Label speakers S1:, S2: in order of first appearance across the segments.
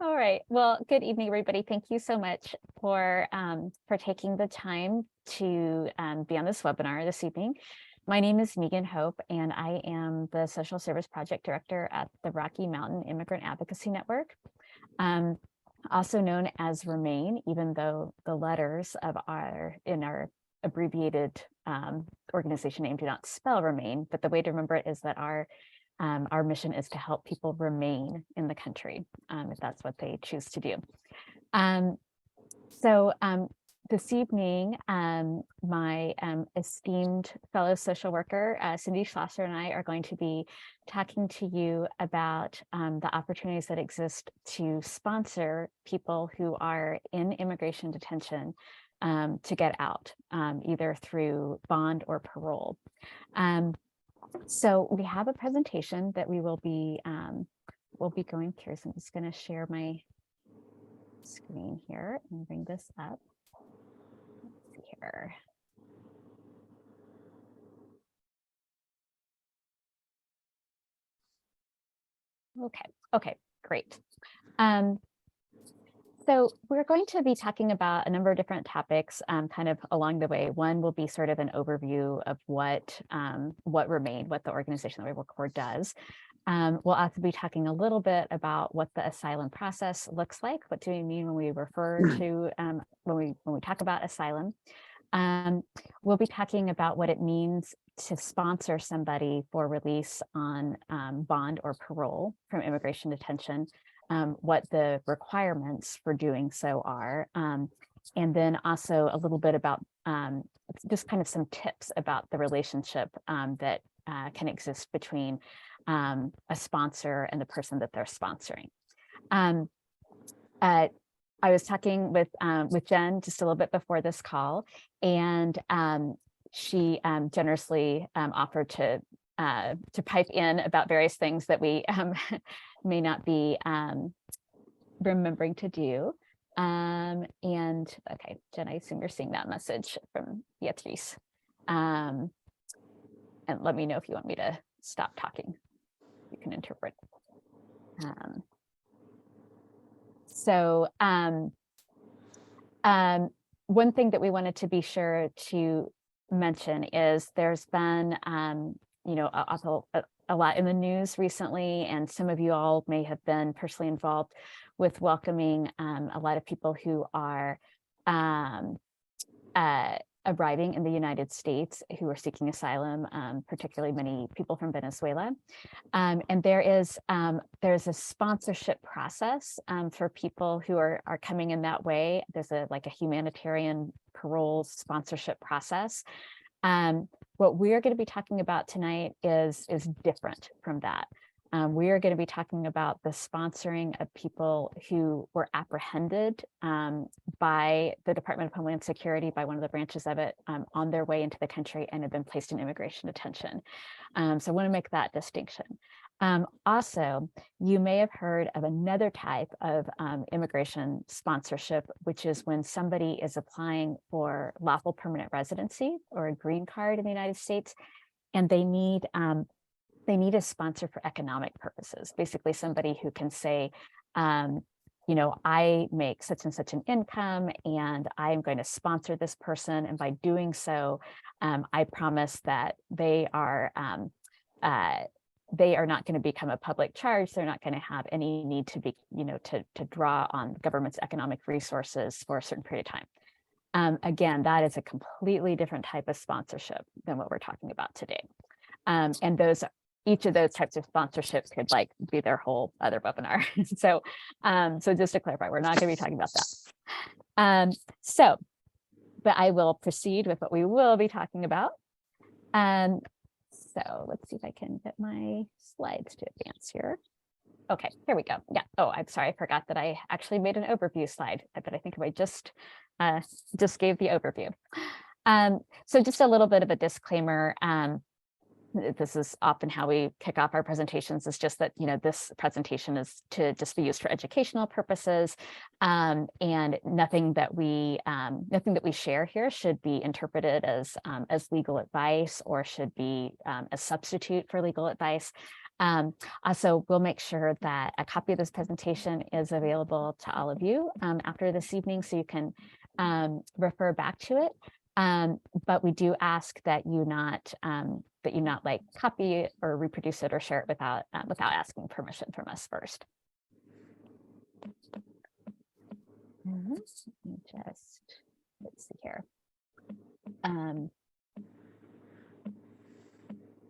S1: All right. Well, good evening, everybody. Thank you so much for taking the time to be on this webinar this evening. My name is Megan Hope, and I am the Social Service Project Director at the Rocky Mountain Immigrant Advocacy Network, also known as REMAIN, even though the letters of our abbreviated organization name do not spell REMAIN, but the way to remember it is that our mission is to help people remain in the country, if that's what they choose to do. So this evening, my esteemed fellow social worker, Cindy Schlosser, and I are going to be talking to you about the opportunities that exist to sponsor people who are in immigration detention to get out, either through bond or parole. So we have a presentation that we will be we'll be going through. So I'm just going to share my screen here and bring this up. Let's see here. Okay, great. So we're going to be talking about a number of different topics kind of along the way. One will be sort of an overview of what REMAIN, what the organization that we work for does. We'll also be talking a little bit about what the asylum process looks like. What do we mean when we refer to, when we talk about asylum? We'll be talking about what it means to sponsor somebody for release on bond or parole from immigration detention. What the requirements for doing so are, and then also a little bit about just kind of some tips about the relationship that can exist between a sponsor and the person that they're sponsoring. I was talking with Jen just a little bit before this call, and she generously offered to pipe in about various things that we may not be remembering to do. And okay, Jen, I assume you're seeing that message from Beatrice. And let me know if you want me to stop talking. You can interpret. One thing that we wanted to be sure to mention is there's been a lot in the news recently, and some of you all may have been personally involved with welcoming a lot of people who are arriving in the United States who are seeking asylum, particularly many people from Venezuela. And there's a sponsorship process for people who are coming in that way. There's a humanitarian parole sponsorship process. What we're going to be talking about tonight is different from that. We are going to be talking about the sponsoring of people who were apprehended by the Department of Homeland Security, by one of the branches of it, on their way into the country and have been placed in immigration detention. So I want to make that distinction. Also, you may have heard of another type of immigration sponsorship, which is when somebody is applying for lawful permanent residency or a green card in the United States, and they need a sponsor for economic purposes. Basically, somebody who can say, I make such and such an income, and I'm going to sponsor this person, and by doing so, I promise that they are not going to become a public charge. They're not going to have any need to be, to draw on government's economic resources for a certain period of time. Again, that is a completely different type of sponsorship than what we're talking about today. And each of those types of sponsorships could be their whole other webinar. So just to clarify, we're not going to be talking about that. But I will proceed with what we will be talking about. So let's see if I can get my slides to advance here. Okay, here we go. Yeah. Oh, I'm sorry. I forgot that I actually made an overview slide, but I think I just gave the overview. So just a little bit of a disclaimer. This is often how we kick off our presentations, is just that, this presentation is to just be used for educational purposes, and nothing that we share here should be interpreted as legal advice or should be a substitute for legal advice. Also, we'll make sure that a copy of this presentation is available to all of you after this evening, so you can refer back to it. But we do ask that you not like copy it or reproduce it or share it without asking permission from us first. Let's see here.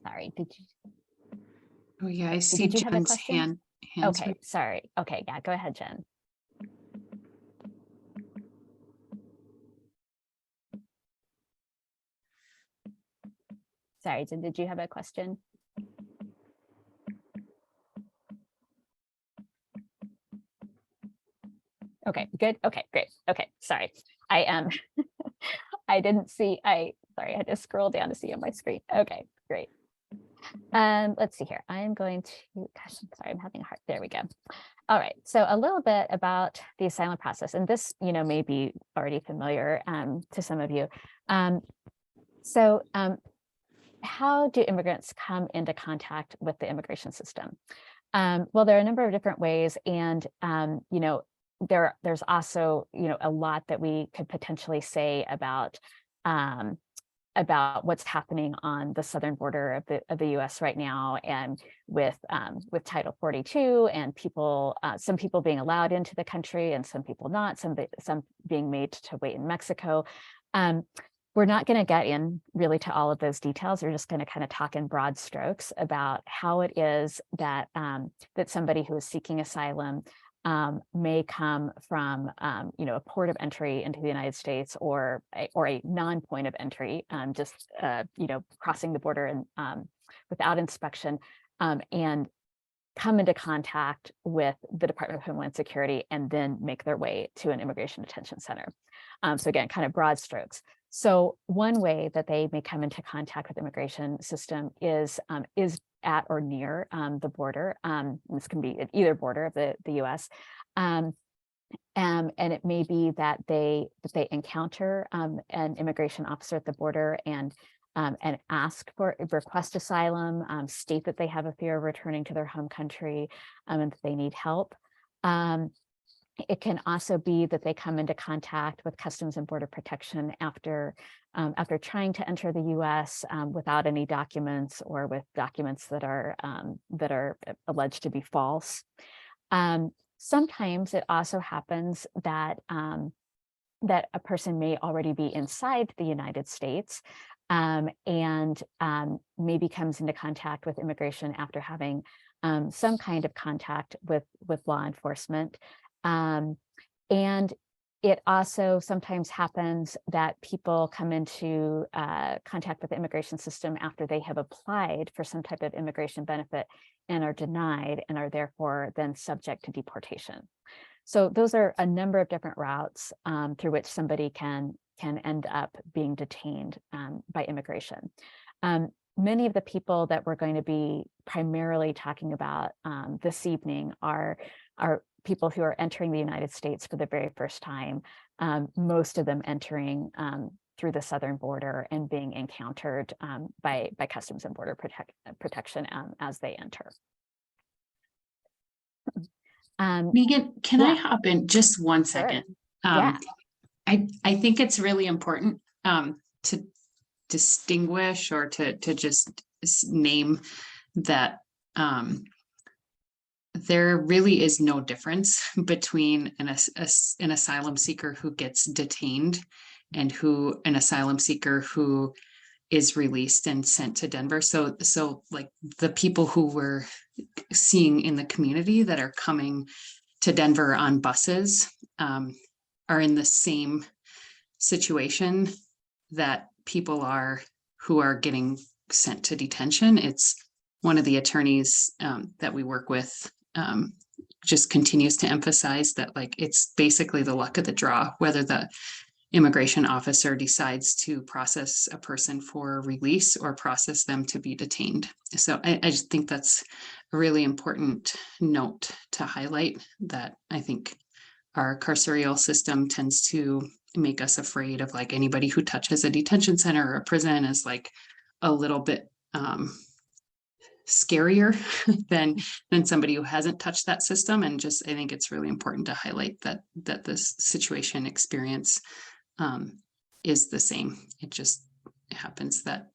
S1: Sorry, did you?
S2: Oh yeah, I see Jen's hand.
S1: Okay, sorry. Okay, yeah, go ahead, Jen. Sorry, Jen, did you have a question? Okay, good. Okay, great. Okay, sorry. I I didn't see, sorry, I had to scroll down to see on my screen. Okay, great. Let's see here. I'm going to, gosh, I'm sorry, I'm having a hard, there we go. All right, so a little bit about the asylum process, and this, may be already familiar to some of you. How do immigrants come into contact with the immigration system? Well, there are a number of different ways, and there's also a lot that we could potentially say about what's happening on the southern border of the U.S. right now, and with Title 42, and some people being allowed into the country and some people not, some being made to wait in Mexico. We're not going to get in really to all of those details. We're just going to kind of talk in broad strokes about how it is that that somebody who is seeking asylum may come from a port of entry into the United States, or a non-point of entry, just crossing the border and without inspection, and come into contact with the Department of Homeland Security, and then make their way to an immigration detention center. So again, kind of broad strokes. So one way that they may come into contact with the immigration system is at or near the border. This can be at either border of the U.S. And it may be that they encounter an immigration officer at the border and request asylum, state that they have a fear of returning to their home country, and that they need help. It can also be that they come into contact with Customs and Border Protection after trying to enter the U.S. Without any documents, or with documents that are alleged to be false. Sometimes it also happens that that a person may already be inside the United States, and maybe comes into contact with immigration after having some kind of contact with law enforcement. And it also sometimes happens that people come into contact with the immigration system after they have applied for some type of immigration benefit and are denied, and are therefore then subject to deportation. So those are a number of different routes through which somebody can end up being detained by immigration. Many of the people that we're going to be primarily talking about this evening are people who are entering the United States for the very first time, most of them entering through the southern border and being encountered by Customs and Border Protection as they enter.
S2: Megan, can I hop in just 1 second?
S1: Sure.
S2: I think it's really important to distinguish, or to just name that there really is no difference between an asylum seeker who gets detained and an asylum seeker who is released and sent to Denver. So like the people who we're seeing in the community that are coming to Denver on buses are in the same situation that people are who are getting sent to detention. It's one of the attorneys that we work with just continues to emphasize that, like, it's basically the luck of the draw whether the immigration officer decides to process a person for release or process them to be detained. So I just think that's a really important note to highlight, that I think our carceral system tends to make us afraid of, like, anybody who touches a detention center or a prison is like a little bit scarier than somebody who hasn't touched that system. And just, I think it's really important to highlight that this situation experience is the same. It just happens that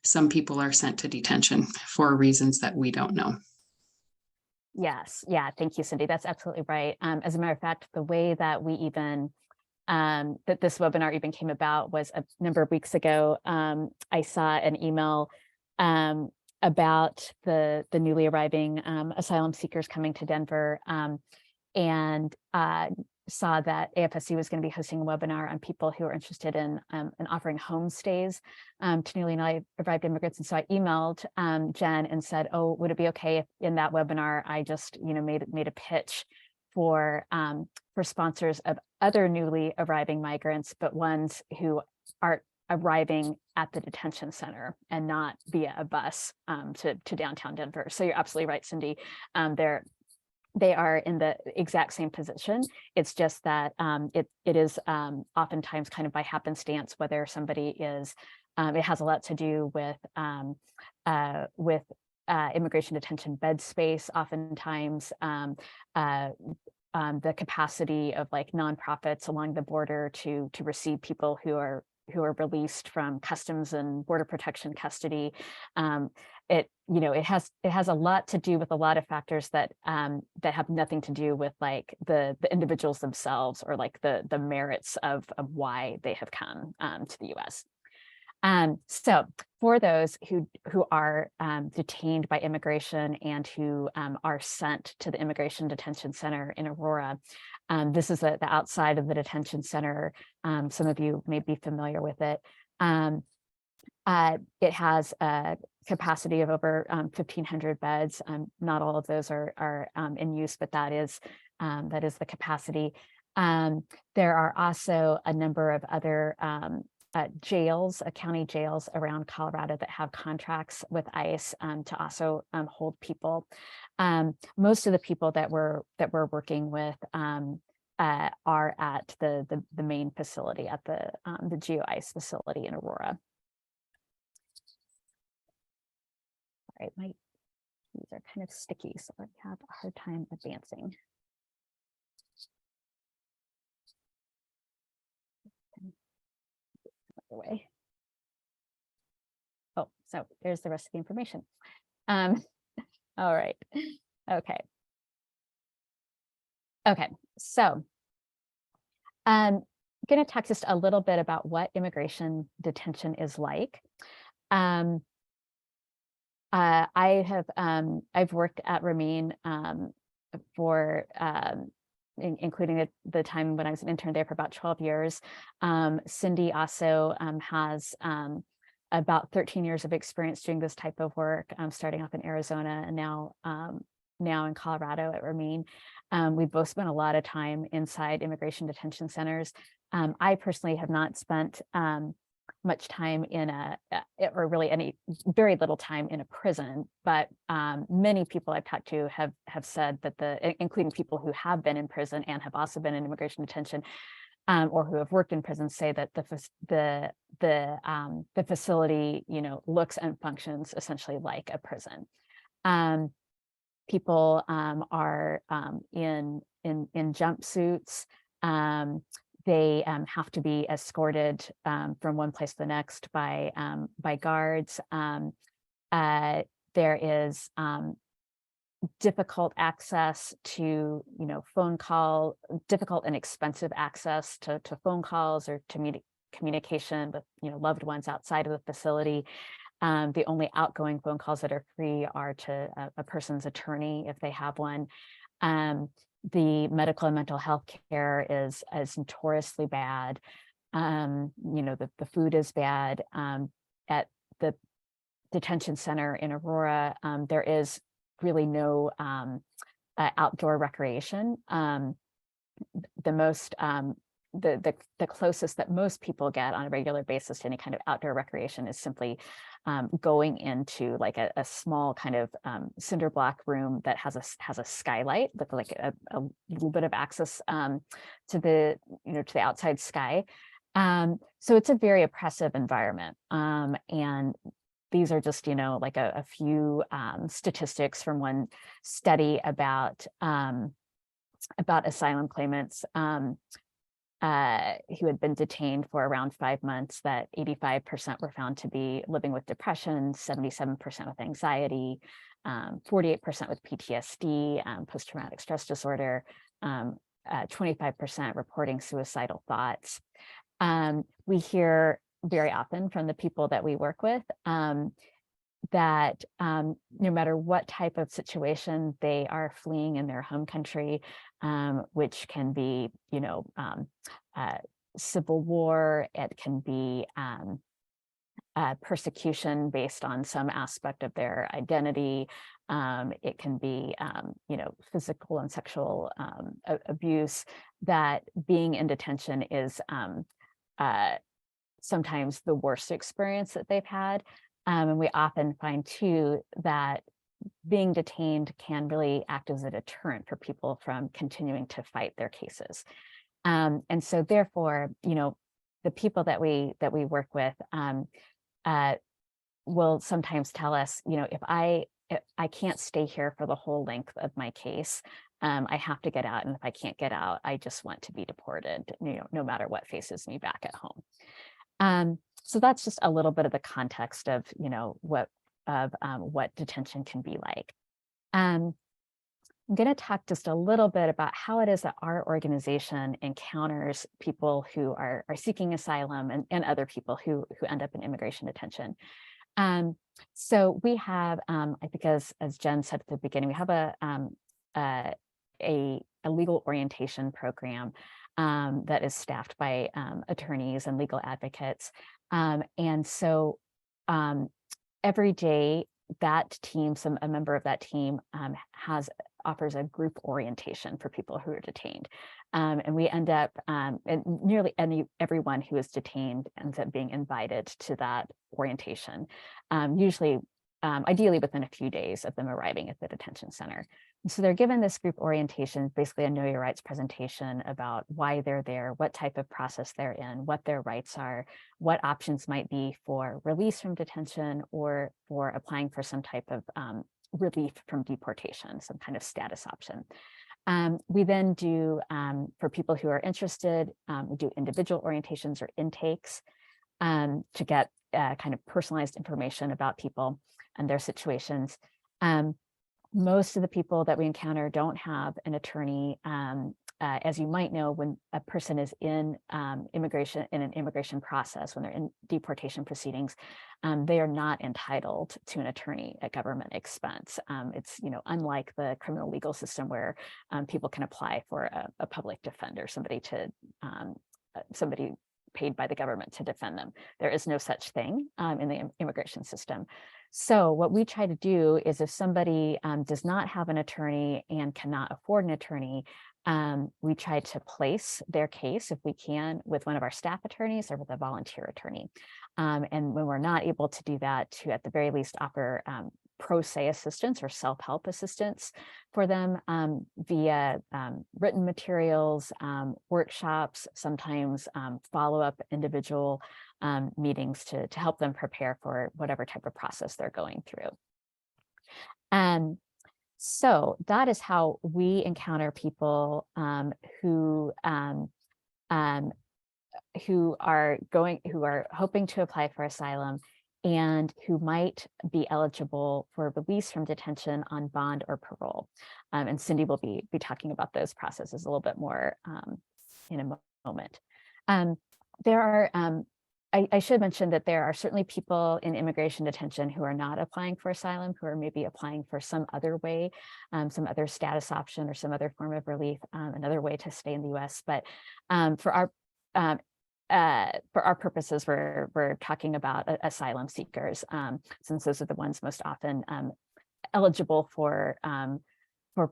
S2: some people are sent to detention for reasons that we don't know.
S1: Yes. Yeah. Thank you, Cindy. That's absolutely right. As a matter of fact, the way that we even that this webinar even came about was a number of weeks ago. I saw an email about the newly arriving asylum seekers coming to Denver, and saw that AFSC was going to be hosting a webinar on people who are interested in offering homestays to newly arrived immigrants. And so I emailed Jen and said, "Oh, would it be okay if in that webinar I just made a pitch for sponsors of other newly arriving migrants, but ones who are arriving at the detention center and not via a bus to downtown Denver?" So you're absolutely right, Cindy. They are in the exact same position. It's just that it is oftentimes kind of by happenstance whether somebody is. It has a lot to do with immigration detention bed space. Oftentimes, the capacity of like nonprofits along the border to receive people who are released from customs and border protection custody. It has a lot to do with a lot of factors that have nothing to do with like the individuals themselves or like the merits of why they have come to the U.S. So for those who are detained by immigration and who are sent to the Immigration Detention Center in Aurora, this is the outside of the detention center. Some of you may be familiar with it. It has a capacity of over 1,500 beds. Not all of those are in use, but that is the capacity. There are also a number of other jails, county jails around Colorado that have contracts with ICE to also hold people. Most of the people that we're working with are at the main facility, at the GeoICE facility in Aurora. All right, my keys are kind of sticky, so I have a hard time advancing. Way. Oh, so there's the rest of the information. All right. Okay. So I'm going to talk just a little bit about what immigration detention is like. I've worked at Remain for including the time when I was an intern there for about 12 years. Cindy also has about 13 years of experience doing this type of work, starting off in Arizona and now in Colorado at Remain. We've both spent a lot of time inside immigration detention centers. I personally have not spent much time in or really very little time in a prison, but many people I've talked to have said that including people who have been in prison and have also been in immigration detention, or who have worked in prison, say that the facility, looks and functions essentially like a prison. People are in jumpsuits. They have to be escorted from one place to the next by guards. There is difficult access to difficult and expensive access to phone calls or to communication with loved ones outside of the facility. The only outgoing phone calls that are free are to a person's attorney if they have one. The medical and mental health care is notoriously bad. The food is bad. At the detention center in Aurora, there is really no outdoor recreation. The closest that most people get on a regular basis to any kind of outdoor recreation is simply going into like a small kind of cinder block room that has a skylight with like a little bit of access to the outside sky. So it's a very oppressive environment, and these are just, like a few statistics from one study about asylum claimants who had been detained for around 5 months, that 85% were found to be living with depression, 77% with anxiety, 48% with PTSD, post-traumatic stress disorder, 25% reporting suicidal thoughts. We hear very often from the people that we work with that no matter what type of situation they are fleeing in their home country, which can be, civil war, it can be persecution based on some aspect of their identity. It can be, physical and sexual abuse, that being in detention is sometimes the worst experience that they've had. And we often find too that being detained can really act as a deterrent for people from continuing to fight their cases. And so therefore, the people that we work with will sometimes tell us, if I can't stay here for the whole length of my case, I have to get out. And if I can't get out, I just want to be deported, no matter what faces me back at home. So that's just a little bit of the context of, what detention can be like. I'm going to talk just a little bit about how it is that our organization encounters people who are seeking asylum and other people who end up in immigration detention. So we have, I think as Jen said at the beginning, we have a legal orientation program that is staffed by attorneys and legal advocates. And so every day that team, a member of that team offers a group orientation for people who are detained. And we end up, and nearly everyone who is detained ends up being invited to that orientation, usually, ideally within a few days of them arriving at the detention center. And so they're given this group orientation, basically a Know Your Rights presentation about why they're there, what type of process they're in, what their rights are, what options might be for release from detention or for applying for some type of relief from deportation, some kind of status option. We then do, for people who are interested, we do individual orientations or intakes to get kind of personalized information about people and their situations. Most of the people that we encounter don't have an attorney. As you might know, when a person is in an immigration process, when they're in deportation proceedings, they are not entitled to an attorney at government expense. It's unlike the criminal legal system where people can apply for a public defender, somebody paid by the government to defend them. There is no such thing in the immigration system. So what we try to do is if somebody does not have an attorney and cannot afford an attorney, we try to place their case, if we can, with one of our staff attorneys or with a volunteer attorney. And when we're not able to do that, to at the very least offer pro se assistance or self-help assistance for them via written materials, workshops, sometimes follow-up individual meetings to help them prepare for whatever type of process they're going through. So that is how we encounter people who are hoping to apply for asylum and who might be eligible for release from detention on bond or parole. And Cindy will be talking about those processes a little bit more in a moment. There are, I should mention that there are certainly people in immigration detention who are not applying for asylum, who are maybe applying for some other way, some other status option or some other form of relief, another way to stay in the US. But for our purposes, we're talking about asylum seekers, since those are the ones most often eligible for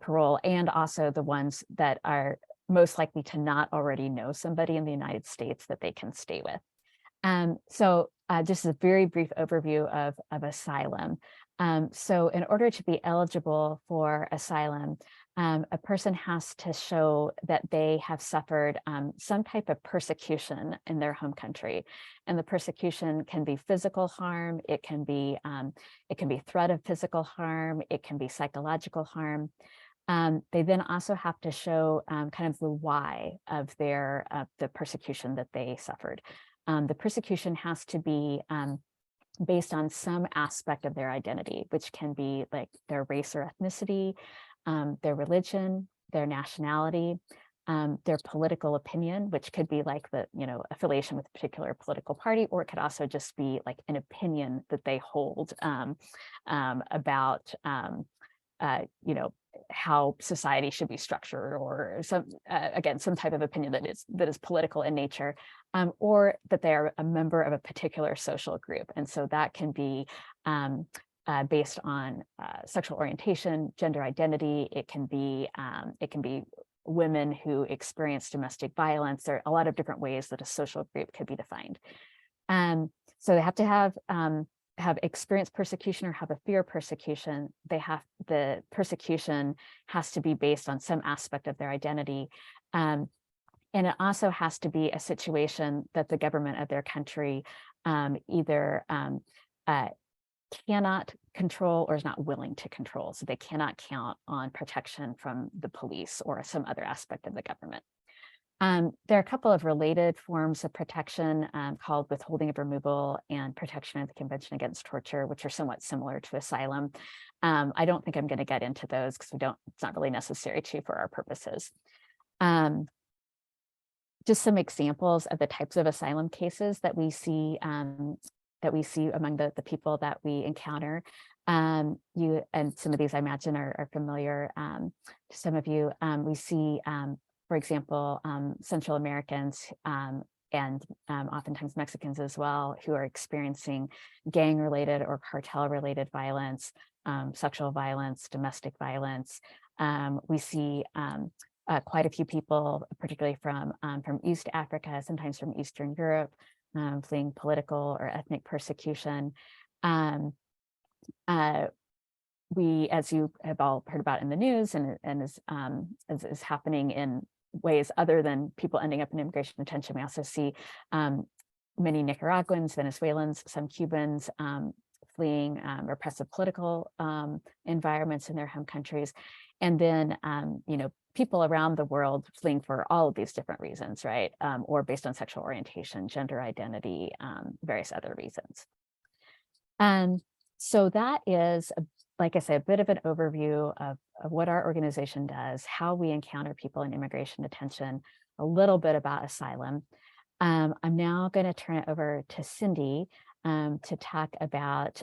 S1: parole, and also the ones that are most likely to not already know somebody in the United States that they can stay with. So just a very brief overview of asylum. So in order to be eligible for asylum, a person has to show that they have suffered some type of persecution in their home country. And the persecution can be physical harm, it can be threat of physical harm, it can be psychological harm. They then also have to show kind of the why of the persecution that they suffered. The persecution has to be based on some aspect of their identity, which can be like their race or ethnicity, their religion, their nationality, their political opinion, which could be like the, affiliation with a particular political party, or it could also just be like an opinion that they hold about, how society should be structured, or again, some type of opinion that is political in nature, or that they are a member of a particular social group. And so that can be based on sexual orientation, gender identity. It can be women who experience domestic violence. There are a lot of different ways that a social group could be defined. So they have to have experienced persecution or have a fear of persecution. The persecution has to be based on some aspect of their identity. And it also has to be a situation that the government of their country either cannot control or is not willing to control. So they cannot count on protection from the police or some other aspect of the government. There are a couple of related forms of protection called withholding of removal and protection of the Convention Against Torture, which are somewhat similar to asylum. I don't think I'm going to get into those because it's not really necessary to for our purposes. Just some examples of the types of asylum cases that we see among the people that we encounter. And some of these I imagine are familiar to some of you. We see, for example, Central Americans and oftentimes Mexicans as well, who are experiencing gang-related or cartel-related violence, sexual violence, domestic violence. We see quite a few people, particularly from East Africa, sometimes from Eastern Europe, fleeing political or ethnic persecution. We, as you have all heard about in the news, and is happening in ways other than people ending up in immigration detention, we also see many Nicaraguans, Venezuelans, some Cubans fleeing repressive political environments in their home countries. And then, people around the world fleeing for all of these different reasons, right? Or based on sexual orientation, gender identity, various other reasons. So that is, like I said, a bit of an overview of what our organization does, how we encounter people in immigration detention, a little bit about asylum. I'm now going to turn it over to Cindy to talk about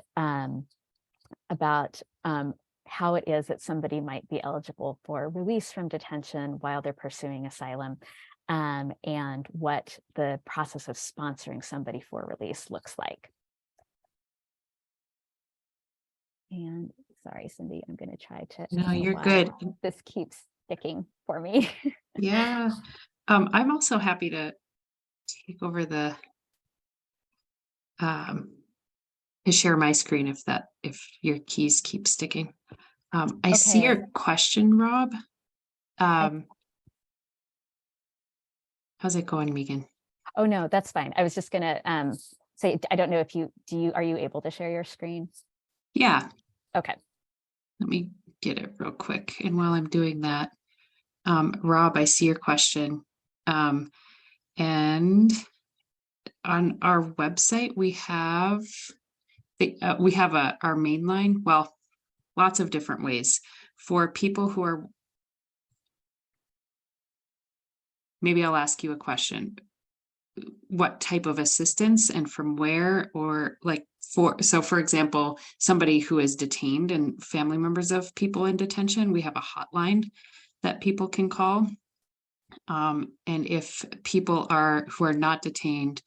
S1: how it is that somebody might be eligible for release from detention while they're pursuing asylum, and what the process of sponsoring somebody for release looks like. And sorry, Cindy, I'm going to try to.
S2: No, you're good.
S1: This keeps sticking for me.
S2: Yeah. I'm also happy to take over to share my screen if your keys keep sticking. I see your question, Rob. How's it going, Megan?
S1: Oh, no, that's fine. I was just going to say, I don't know if are you able to share your screen?
S2: Yeah.
S1: Okay.
S2: Let me get it real quick. And while I'm doing that, Rob, I see your question. And on our website, we have our main line. Well, lots of different ways for people who are. Maybe I'll ask you a question. What type of assistance and from where, or like for example, somebody who is detained and family members of people in detention, we have a hotline that people can call. And if people who are not detained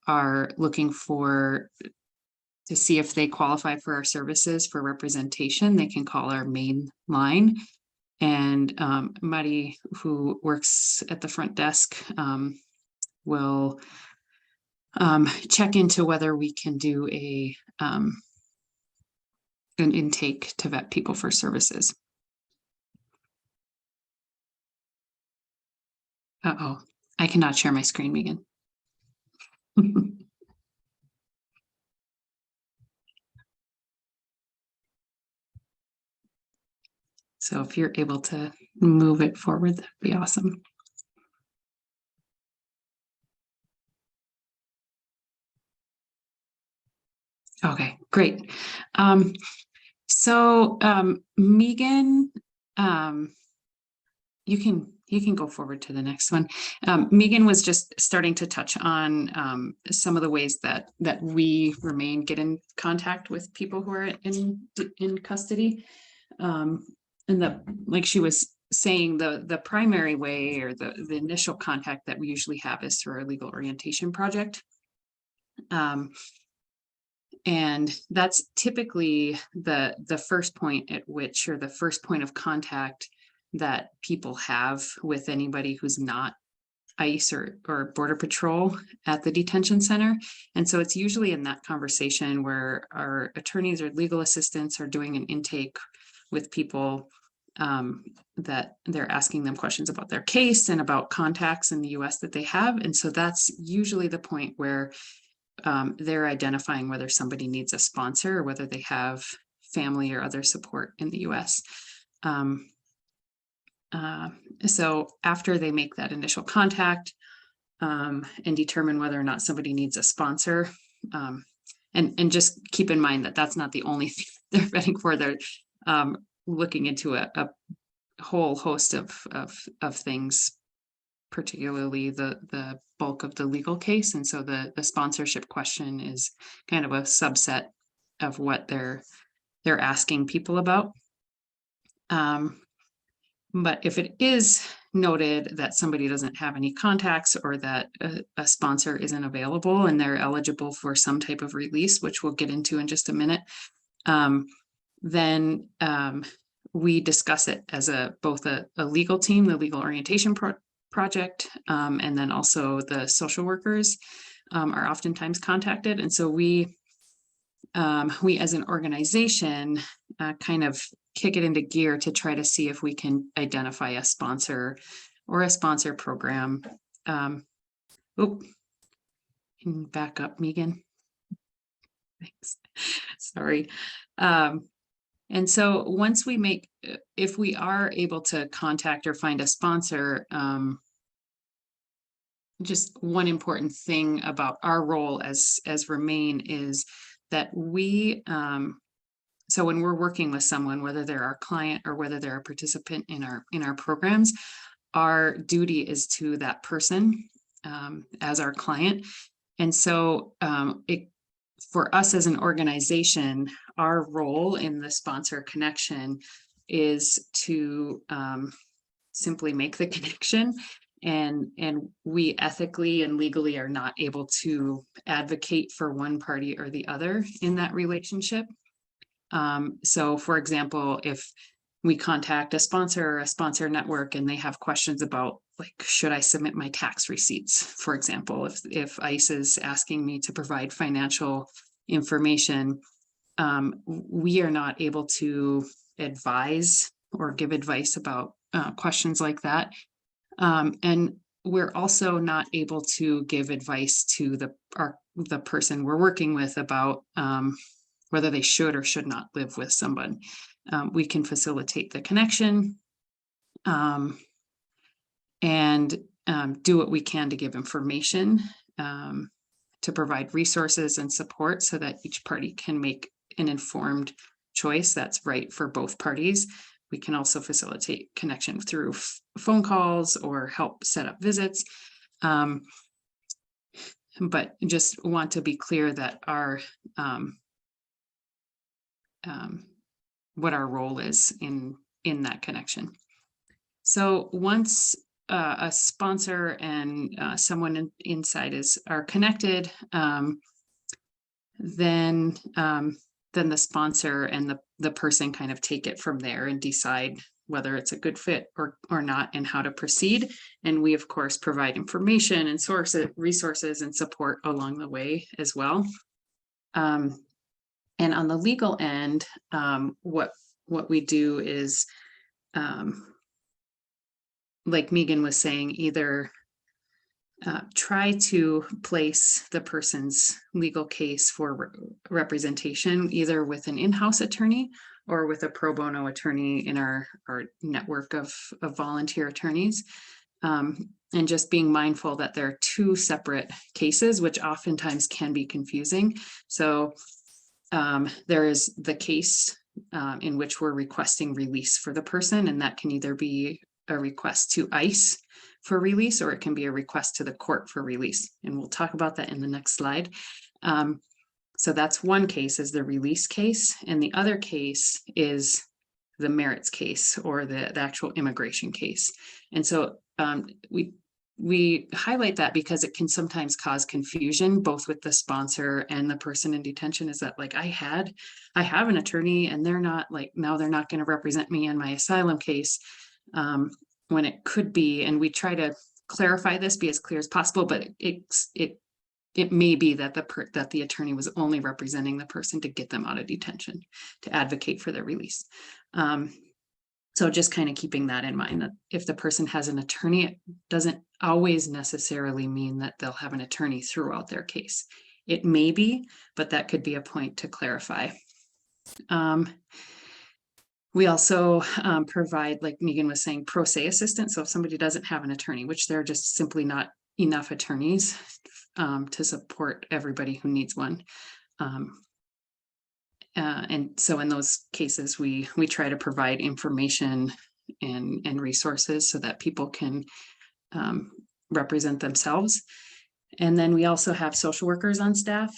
S2: are looking to see if they qualify for our services for representation, they can call our main line. And Mari, who works at the front desk, will check into whether we can do an intake to vet people for services. Uh-oh, I cannot share my screen, Megan. So if you're able to move it forward, that'd be awesome. Okay, great. Megan, you can go forward to the next one. Megan was just starting to touch on some of the ways that we get in contact with people who are in custody. And like she was saying, the primary way or the initial contact that we usually have is through our legal orientation project. And that's typically the first point at which, or the first point of contact that people have with anybody who's not ICE or Border Patrol at the detention center. And so it's usually in that conversation where our attorneys or legal assistants are doing an intake with people, that they're asking them questions about their case and about contacts in the US that they have. And so that's usually the point where they're identifying whether somebody needs a sponsor or whether they have family or other support in the US. So after they make that initial contact and determine whether or not somebody needs a sponsor, and just keep in mind that that's not the only thing they're vetting for. They're looking into a whole host of things, particularly the bulk of the legal case. And so the sponsorship question is kind of a subset of what they're asking people about. But if it is noted that somebody doesn't have any contacts or that a sponsor isn't available and they're eligible for some type of release, which we'll get into in just a minute, then we discuss it as both a legal team, the legal orientation project, and then also the social workers are oftentimes contacted. And so we as an organization kind of kick it into gear to try to see if we can identify a sponsor or a sponsor program. Back up, Megan. Thanks. Sorry. And so once we if we are able to contact or find a sponsor, just one important thing about our role as Remain is that we, so when we're working with someone, whether they're our client or whether they're a participant in our programs, our duty is to that person as our client. And so for us as an organization, our role in the sponsor connection is to simply make the connection. And we ethically and legally are not able to advocate for one party or the other in that relationship. So for example, if we contact a sponsor or a sponsor network and they have questions about, like, should I submit my tax receipts? For example, if ICE is asking me to provide financial information, we are not able to advise or give advice about questions like that. And we're also not able to give advice to the person we're working with about whether they should or should not live with someone. We can facilitate the connection and do what we can to give information, to provide resources and support so that each party can make an informed choice that's right for both parties. We can also facilitate connection through phone calls or help set up visits. But just want to be clear that what our role is in that connection. So once a sponsor and someone inside are connected, then the sponsor and the person kind of take it from there and decide whether it's a good fit or not and how to proceed. And we, of course, provide information and resources and support along the way as well. And on the legal end, what we do is like Megan was saying, either try to place the person's legal case for representation either with an in-house attorney or with a pro bono attorney in our network of volunteer attorneys. And just being mindful that there are two separate cases, which oftentimes can be confusing. So there is the case in which we're requesting release for the person, and that can either be a request to ICE for release, or it can be a request to the court for release. And we'll talk about that in the next slide. So that's one case, is the release case. And the other case is the merits case, or the actual immigration case. And so we highlight that because it can sometimes cause confusion, both with the sponsor and the person in detention, is that like, I have an attorney and they're not, like, now they're not going to represent me in my asylum case. When it could be, and we try to clarify this, be as clear as possible, but it may be that the attorney was only representing the person to get them out of detention, to advocate for their release. So just kind of keeping that in mind, that if the person has an attorney, it doesn't always necessarily mean that they'll have an attorney throughout their case. It may be, but that could be a point to clarify. We also provide, like Megan was saying, pro se assistance. So if somebody doesn't have an attorney, which there are just simply not enough attorneys to support everybody who needs one. And so in those cases, we try to provide information and resources so that people can represent themselves. And then we also have social workers on staff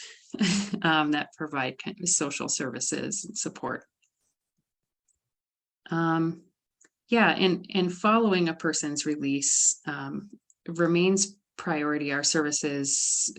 S2: that provide kind of social services and support. Yeah, and following a person's release remains priority. Our services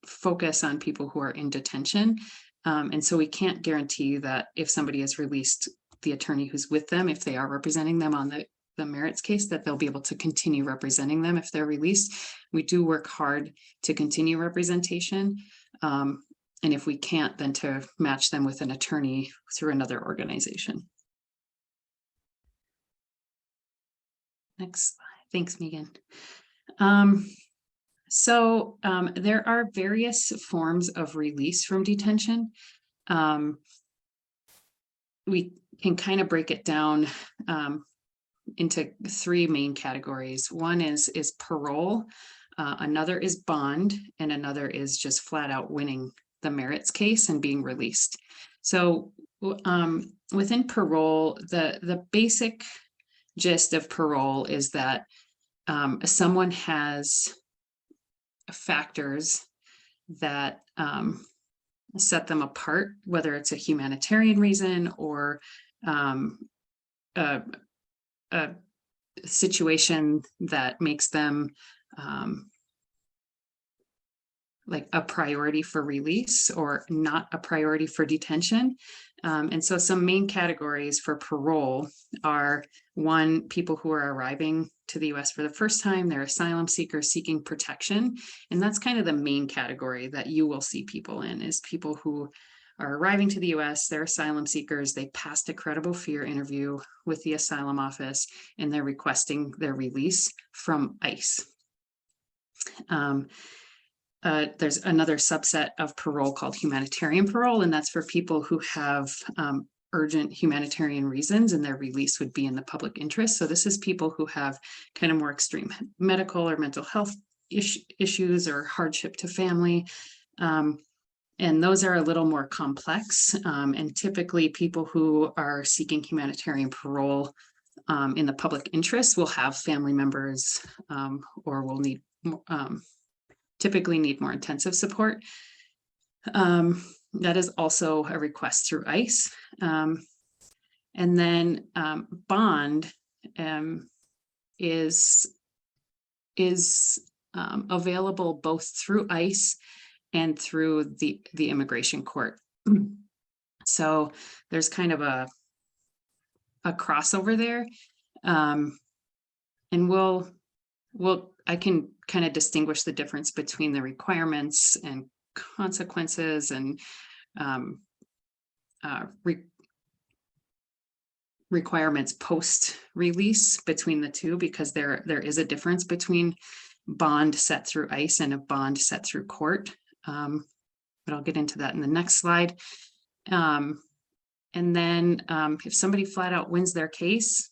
S2: focus on people who are in detention. And so we can't guarantee that if somebody is released, the attorney who's with them, if they are representing them on the merits case, that they'll be able to continue representing them if they're released. We do work hard to continue representation. And if we can't, then to match them with an attorney through another organization. Next slide. Thanks, Megan. So there are various forms of release from detention. We can kind of break it down into three main categories. One is parole, another is bond, and another is just flat out winning the merits case and being released. So within parole, the basic gist of parole is that someone has factors that set them apart, whether it's a humanitarian reason or a situation that makes them like a priority for release or not a priority for detention. And so some main categories for parole are: one, people who are arriving to the US for the first time, they're asylum seekers seeking protection. And that's kind of the main category that you will see people in, is people who are arriving to the US, they're asylum seekers, they passed a credible fear interview with the asylum office, and they're requesting their release from ICE. There's another subset of parole called humanitarian parole, and that's for people who have urgent humanitarian reasons and their release would be in the public interest. So this is people who have kind of more extreme medical or mental health issues or hardship to family. And those are a little more complex. And typically people who are seeking humanitarian parole in the public interest will have family members or will need typically need more intensive support. That is also a request through ICE. And then bond is available both through ICE and through the immigration court. So there's kind of a crossover there. And I can kind of distinguish the difference between the requirements and consequences and requirements post-release between the two, because there is a difference between bond set through ICE and a bond set through court. But I'll get into that in the next slide. And then if somebody flat out wins their case,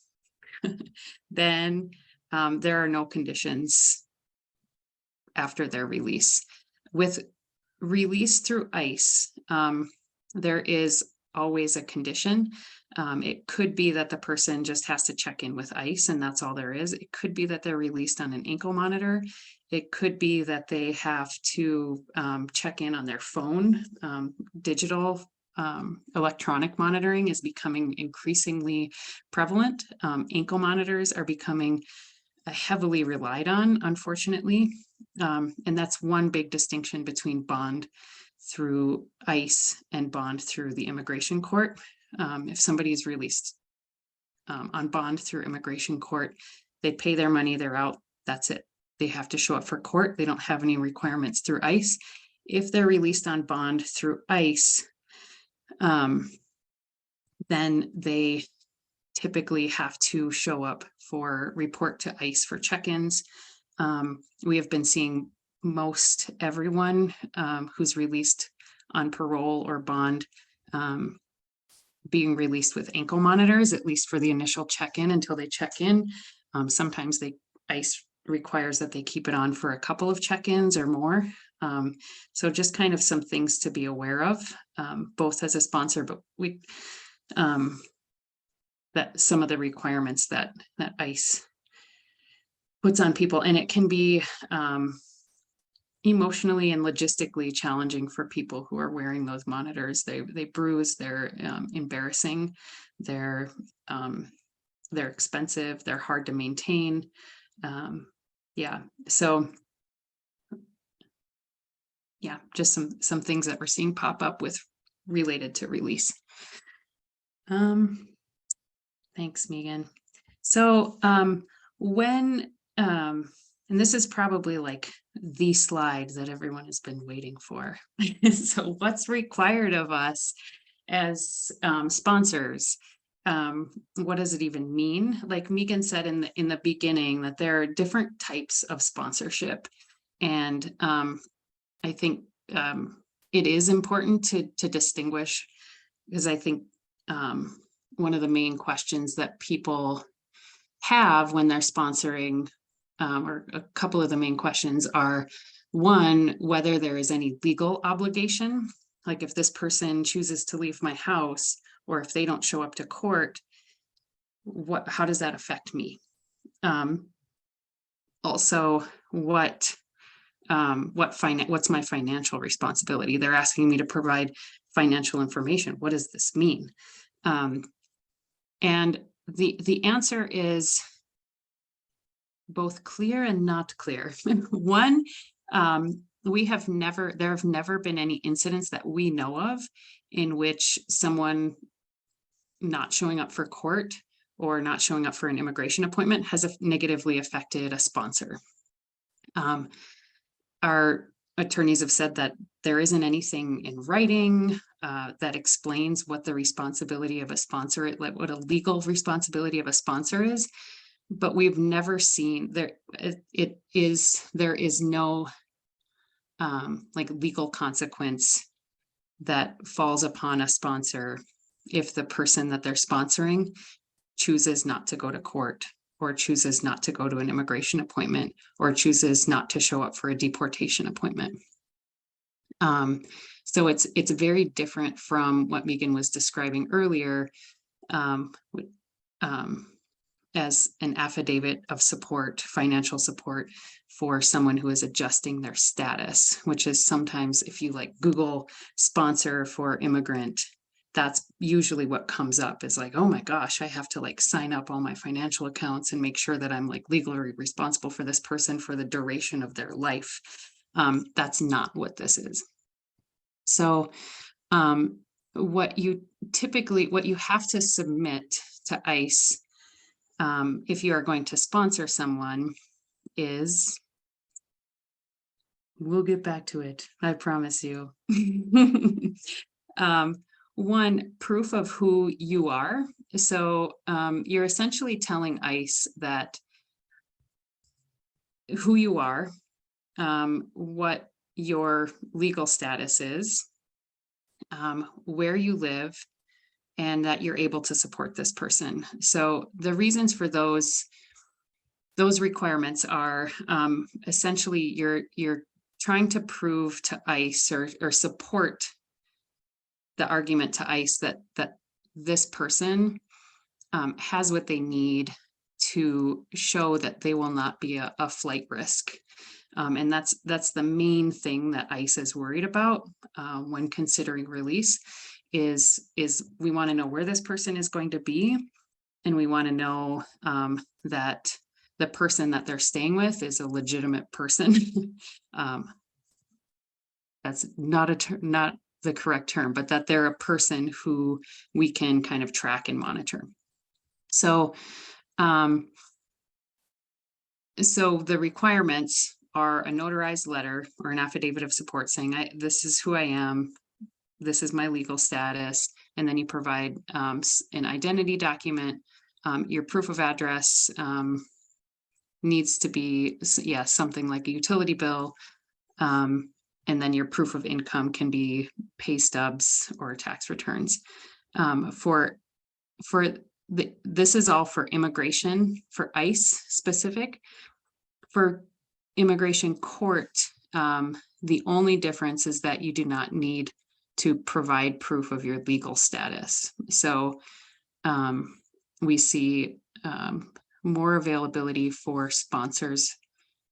S2: then there are no conditions after their release. With release through ICE, there is always a condition. It could be that the person just has to check in with ICE and that's all there is. It could be that they're released on an ankle monitor. It could be that they have to check in on their phone. Digital electronic monitoring is becoming increasingly prevalent. Ankle monitors are becoming heavily relied on, unfortunately. And that's one big distinction between bond through ICE and bond through the immigration court. If somebody is released on bond through immigration court, they pay their money, they're out, that's it. They have to show up for court. They don't have any requirements through ICE. If they're released on bond through ICE, then they typically have to show up for report to ICE for check-ins. We have been seeing most everyone who's released on parole or bond being released with ankle monitors, at least for the initial check-in until they check in. Sometimes ICE requires that they keep it on for a couple of check-ins or more. So just kind of some things to be aware of, both as a sponsor, but that some of the requirements that ICE puts on people, and it can be emotionally and logistically challenging for people who are wearing those monitors. They bruise, they're embarrassing, they're expensive, they're hard to maintain. Yeah, so yeah, just some things that we're seeing pop up with related to release. Thanks, Megan. So when and this is probably like the slide that everyone has been waiting for. So what's required of us as sponsors? What does it even mean? Like Megan said in the beginning, that there are different types of sponsorship. And I think it is important to distinguish, because I think one of the main questions that people have when they're sponsoring, or a couple of the main questions are, one, whether there is any legal obligation, like if this person chooses to leave my house, or if they don't show up to court, how does that affect me? Also, what's my financial responsibility? They're asking me to provide financial information. What does this mean? And the answer is both clear and not clear. One, there have never been any incidents that we know of in which someone not showing up for court or not showing up for an immigration appointment has negatively affected a sponsor. Our attorneys have said that there isn't anything in writing that explains what the responsibility of a sponsor, what a legal responsibility of a sponsor is, but we've never seen there is no like legal consequence that falls upon a sponsor if the person that they're sponsoring chooses not to go to court, or chooses not to go to an immigration appointment, or chooses not to show up for a deportation appointment. So it's very different from what Megan was describing earlier, as an affidavit of support, financial support for someone who is adjusting their status, which is sometimes, if you like Google sponsor for immigrant, that's usually what comes up, is like, oh my gosh, I have to like sign up all my financial accounts and make sure that I'm like legally responsible for this person for the duration of their life. That's not what this is. So what you have to submit to ICE if you are going to sponsor someone is, we'll get back to it, I promise you. One, proof of who you are So you're essentially telling ICE that who you are, what your legal status is, where you live, and that you're able to support this person. So the reasons for those requirements are essentially you're trying to prove to ICE or support the argument to ICE that this person has what they need to show that they will not be a flight risk. And that's the main thing that ICE is worried about when considering release is we want to know where this person is going to be, and we want to know that the person that they're staying with is a legitimate person. That's not the correct term, but that they're a person who we can kind of track and monitor. So, so the requirements are a notarized letter or an affidavit of support saying, this is who I am, this is my legal status, and then you provide an identity document. Your proof of address needs to be, something like a utility bill. And then your proof of income can be pay stubs or tax returns. This is all for immigration, for ICE specific. For immigration court, the only difference is that you do not need to provide proof of your legal status. So we see more availability for sponsors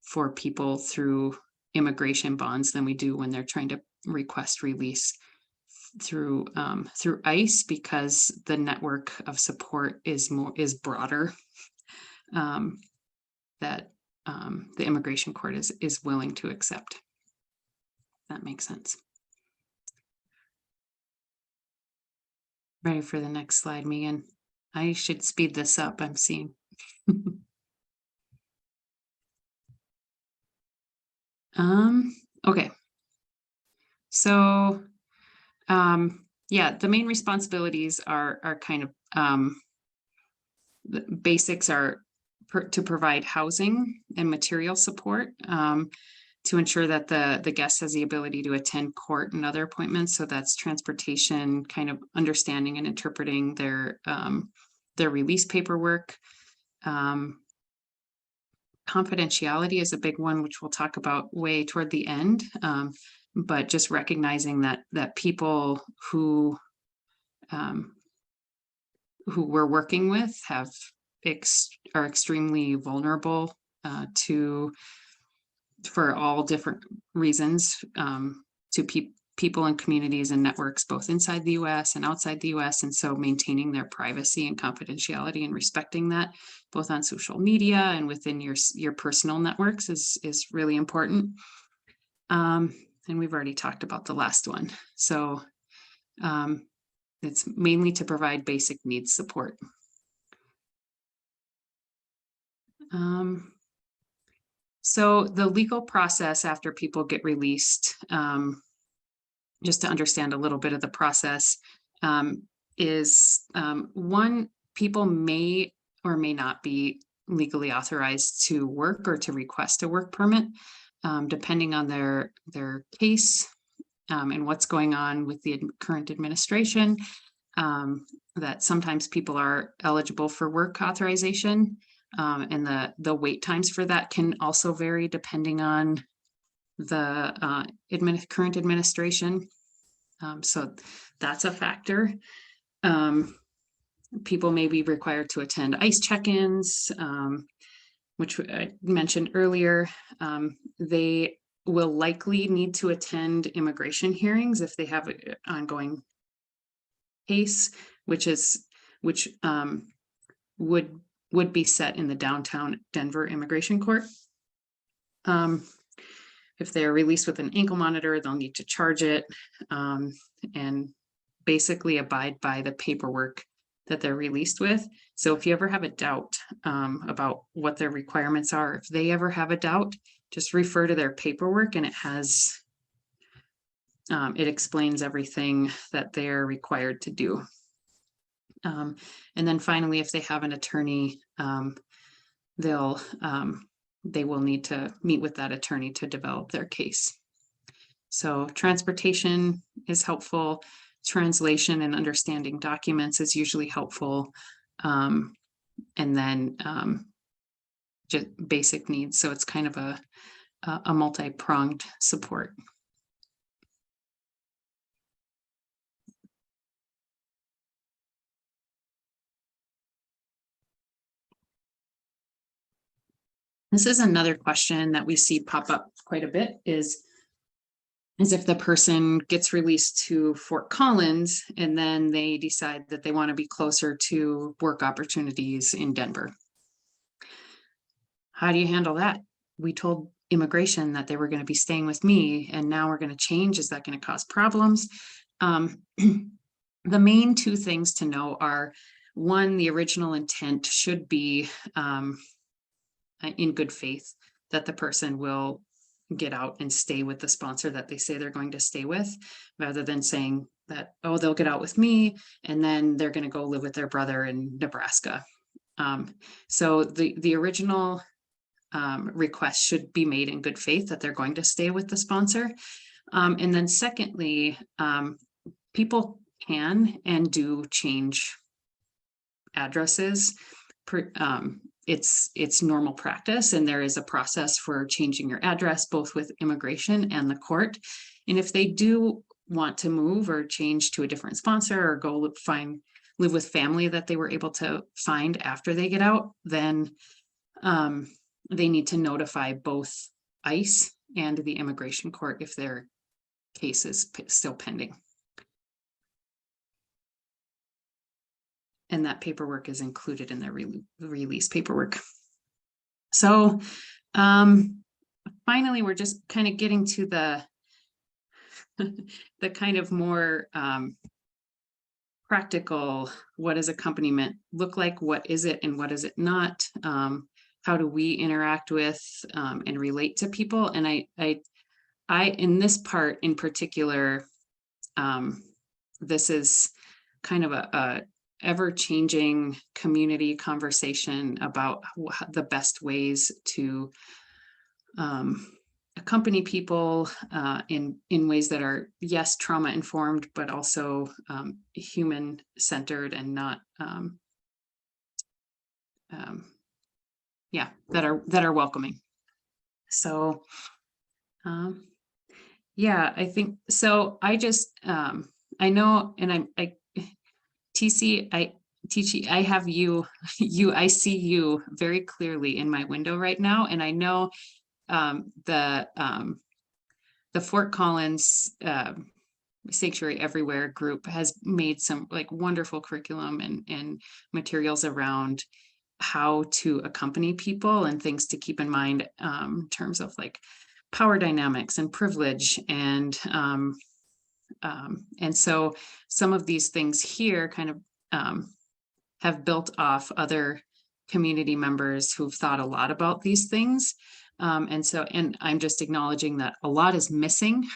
S2: for people through immigration bonds than we do when they're trying to request release through ICE, because the network of support is broader, that the immigration court is willing to accept. That makes sense. Ready for the next slide, Megan? I should speed this up, I'm seeing. Okay. So, the main responsibilities are kind of, the basics are to provide housing and material support, to ensure that the guest has the ability to attend court and other appointments. So that's transportation, kind of understanding and interpreting their release paperwork. Confidentiality is a big one, which we'll talk about way toward the end. But just recognizing that people who we're working with are extremely vulnerable for all different reasons, to people and communities and networks both inside the US and outside the US. And so maintaining their privacy and confidentiality and respecting that both on social media and within your personal networks is really important. And we've already talked about the last one. So it's mainly to provide basic needs support. So the legal process after people get released, just to understand a little bit of the process, is one, people may or may not be legally authorized to work or to request a work permit, depending on their case and what's going on with the current administration. That sometimes people are eligible for work authorization, and the wait times for that can also vary depending on the current administration. So that's a factor. People may be required to attend ICE check-ins, which I mentioned earlier. They will likely need to attend immigration hearings if they have an ongoing case, which would be set in the downtown Denver Immigration Court. If they're released with an ankle monitor, they'll need to charge it and basically abide by the paperwork that they're released with. So if you ever have a doubt about what their requirements are, if they ever have a doubt, just refer to their paperwork, and it explains everything that they're required to do. And then finally, if they have an attorney, they'll they will need to meet with that attorney to develop their case. So transportation is helpful. Translation and understanding documents is usually helpful. And then just basic needs. So it's kind of a multi-pronged support. This is another question that we see pop up quite a bit is if the person gets released to Fort Collins and then they decide that they want to be closer to work opportunities in Denver. How do you handle that? We told immigration that they were going to be staying with me, and now we're going to change. Is that going to cause problems? The main two things to know are, one, the original intent should be in good faith that the person will get out and stay with the sponsor that they say they're going to stay with, rather than saying that, oh, they'll get out with me and then they're going to go live with their brother in Nebraska. So the original request should be made in good faith that they're going to stay with the sponsor. And then secondly, people can and do change addresses. It's normal practice, and there is a process for changing your address, both with immigration and the court. And if they do want to move or change to a different sponsor or go live with family that they were able to find after they get out, then they need to notify both ICE and the immigration court if their case is still pending. And that paperwork is included in their release paperwork. So finally, we're just kind of getting to the kind of more practical, what does accompaniment look like? What is it and what is it not? How do we interact with and relate to people? And I in this part in particular, this is kind of a ever-changing community conversation about the best ways to accompany people in ways that are, yes, trauma-informed, but also human-centered and not, that are welcoming. So, yeah, I think so. I just I know, and TC, I have I see you very clearly in my window right now. And I know the Fort Collins Sanctuary Everywhere group has made some like wonderful curriculum and materials around how to accompany people and things to keep in mind in terms of like power dynamics and privilege and so some of these things here kind of have built off other community members who've thought a lot about these things. And I'm just acknowledging that a lot is missing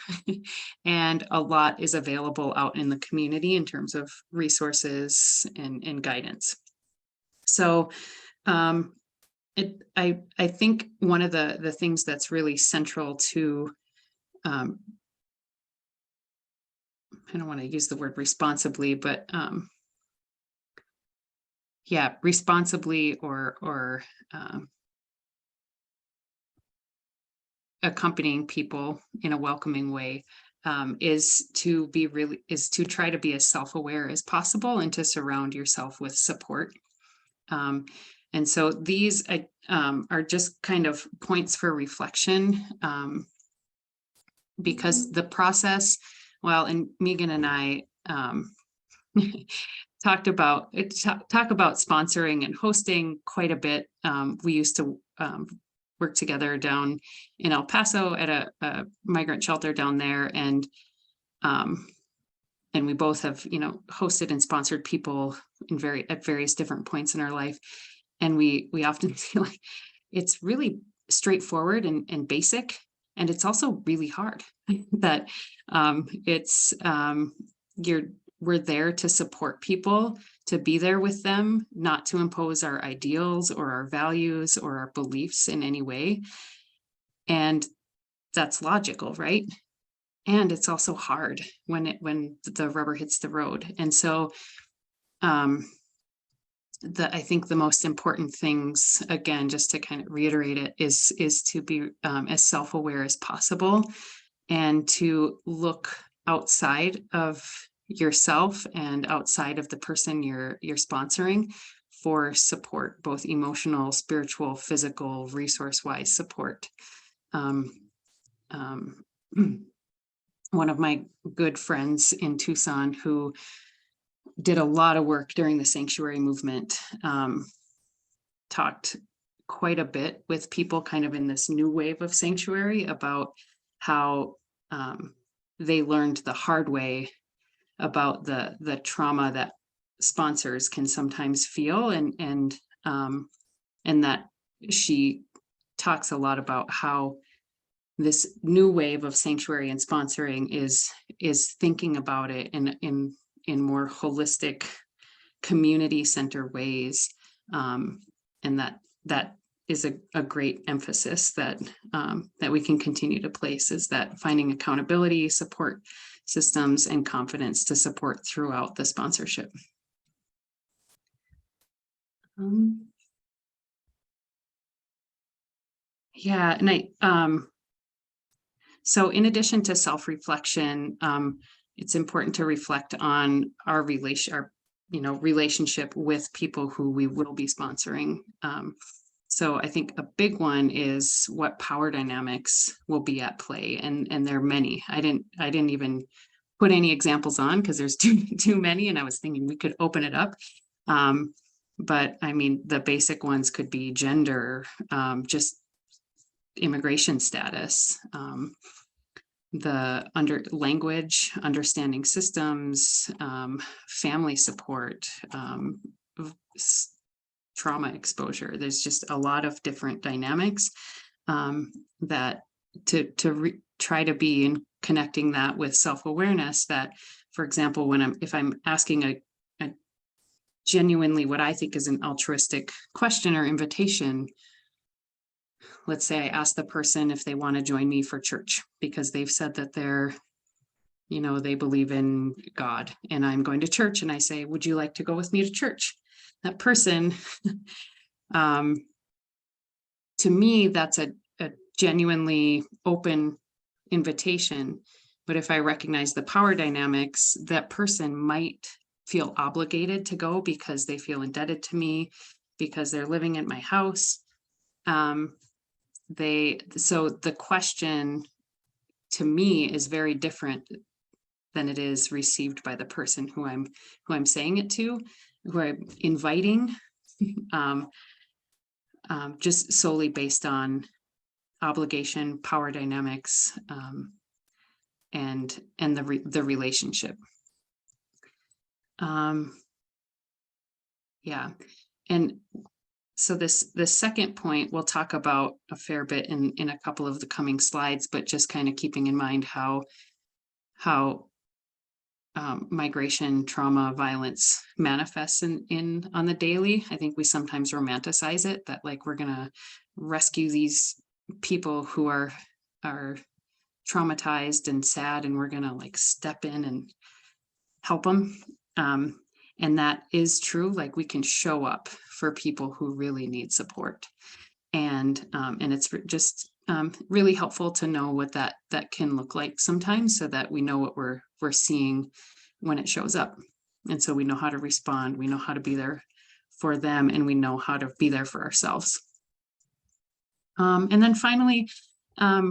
S2: and a lot is available out in the community in terms of resources and guidance. So I think one of the things that's really central to I don't want to use the word responsibly, but yeah, responsibly or accompanying people in a welcoming way is to try to be as self-aware as possible and to surround yourself with support. And so these are just kind of points for reflection because the process, well, and Megan and I talk about sponsoring and hosting quite a bit. We used to work together down in El Paso at a migrant shelter down there, and we both have hosted and sponsored people at various different points in our life, and we often feel like it's really straightforward and basic, and it's also really hard. That it's we're there to support people, to be there with them, not to impose our ideals or our values or our beliefs in any way. And that's logical, right? And it's also hard when the rubber hits the road. And so I think the most important things, again, just to kind of reiterate it, is to be as self-aware as possible, and to look outside of yourself and outside of the person you're sponsoring for support, both emotional, spiritual, physical, resource-wise support. One of my good friends in Tucson who did a lot of work during the sanctuary movement, talked quite a bit with people kind of in this new wave of sanctuary about how they learned the hard way about the trauma that sponsors can sometimes feel, and that she talks a lot about how this new wave of sanctuary and sponsoring is thinking about it in more holistic, community-centered ways, and that is a great emphasis that we can continue to place, is that finding accountability, support systems, and confidence to support throughout the sponsorship. Yeah, and so in addition to self-reflection, it's important to reflect on our relationship with people who we will be sponsoring. So I think a big one is what power dynamics will be at play, and there are many. I didn't even put any examples on because there's too many, and I was thinking we could open it up. But I mean, the basic ones could be gender, just immigration status, the language, understanding systems, family support, trauma exposure. There's just a lot of different dynamics that to try to be in connecting that with self-awareness. That, for example, if I'm asking a genuinely what I think is an altruistic question or invitation, let's say I ask the person if they want to join me for church because they've said that they believe in God, and I'm going to church, and I say, would you like to go with me to church? That person, to me, that's a genuinely open invitation. But if I recognize the power dynamics, that person might feel obligated to go because they feel indebted to me, because they're living at my house. So the question to me is very different than it is received by the person who I'm saying it to, who I'm inviting, just solely based on obligation, power dynamics, and the relationship. Yeah, and so this second point we'll talk about a fair bit in a couple of the coming slides, but just kind of keeping in mind how migration, trauma, violence manifests on the daily. I think we sometimes romanticize it, that like we're gonna rescue these people who are traumatized and sad, and we're gonna like step in and help them. And that is true. Like we can show up for people who really need support, and it's just really helpful to know what that can look like sometimes, so that we know what we're seeing when it shows up, and so we know how to respond, we know how to be there for them, and we know how to be there for ourselves. And then finally, I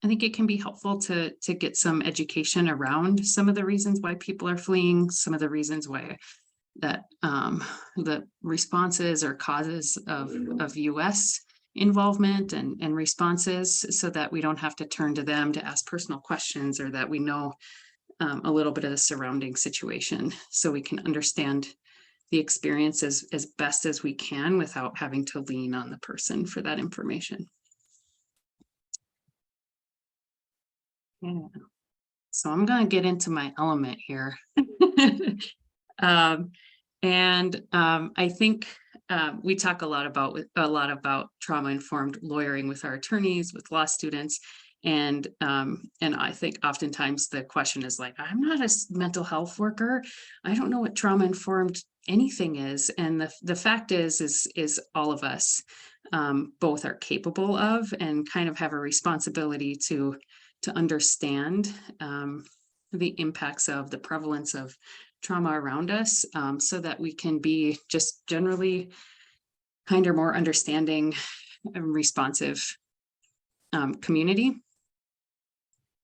S2: think it can be helpful to get some education around some of the reasons why people are fleeing, some of the reasons why that the responses or causes of US involvement and responses, so that we don't have to turn to them to ask personal questions, or that we know a little bit of the surrounding situation, so we can understand the experience as best as we can without having to lean on the person for that information. Yeah. So I'm going to get into my element here. I think we talk a lot about trauma-informed lawyering with our attorneys, with law students. And I think oftentimes the question is like, I'm not a mental health worker. I don't know what trauma-informed anything is. And the fact is all of us both are capable of and kind of have a responsibility to understand the impacts of the prevalence of trauma around us, so that we can be just generally kinder, more understanding and responsive community.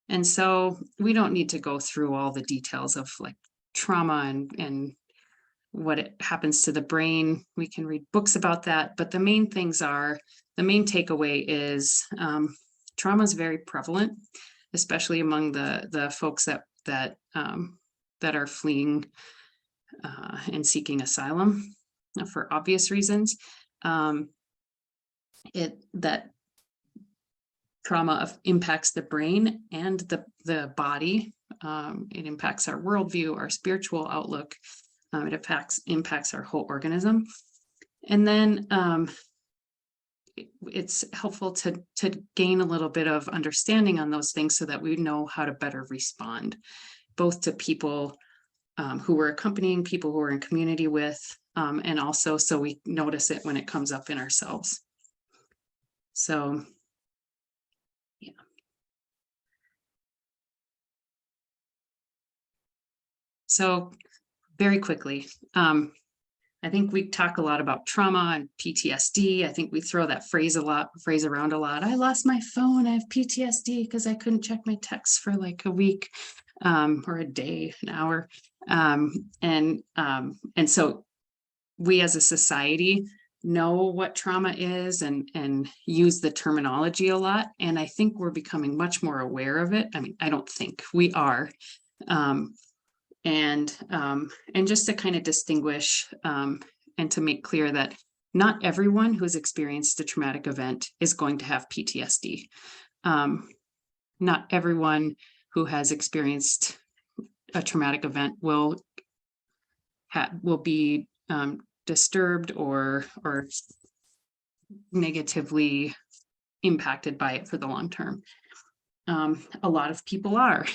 S2: And so we don't need to go through all the details of like trauma and what it happens to the brain. We can read books about that, but the main takeaway is trauma is very prevalent, especially among the folks that are fleeing and seeking asylum for obvious reasons. That trauma impacts the brain and the body. It impacts our worldview, our spiritual outlook. It impacts our whole organism. And then it's helpful to gain a little bit of understanding on those things so that we know how to better respond, both to people who we're accompanying, people who we're in community with, and also so we notice it when it comes up in ourselves. So, yeah. So very quickly, I think we talk a lot about trauma and PTSD. I think we throw that phrase around a lot. I lost my phone. I have PTSD because I couldn't check my texts for like a week or a day, an hour. And so we as a society know what trauma is and use the terminology a lot. And I think we're becoming much more aware of it. I mean, I don't think we are. And just to kind of distinguish and to make clear that not everyone who's experienced a traumatic event is going to have PTSD. Not everyone who has experienced a traumatic event will be disturbed or negatively impacted by it for the long term. A lot of people are.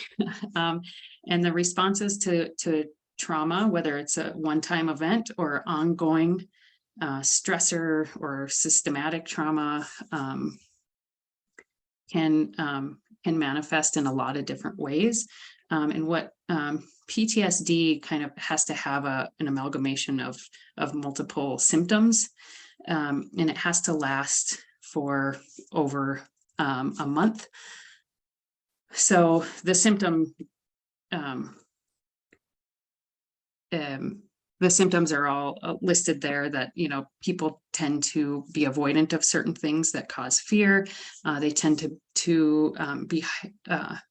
S2: And the responses to trauma, whether it's a one-time event or ongoing stressor or systematic trauma, can manifest in a lot of different ways. And what PTSD kind of has to have an amalgamation of multiple symptoms, and it has to last for over a month. So the symptoms are all listed there, that, people tend to be avoidant of certain things that cause fear. They tend to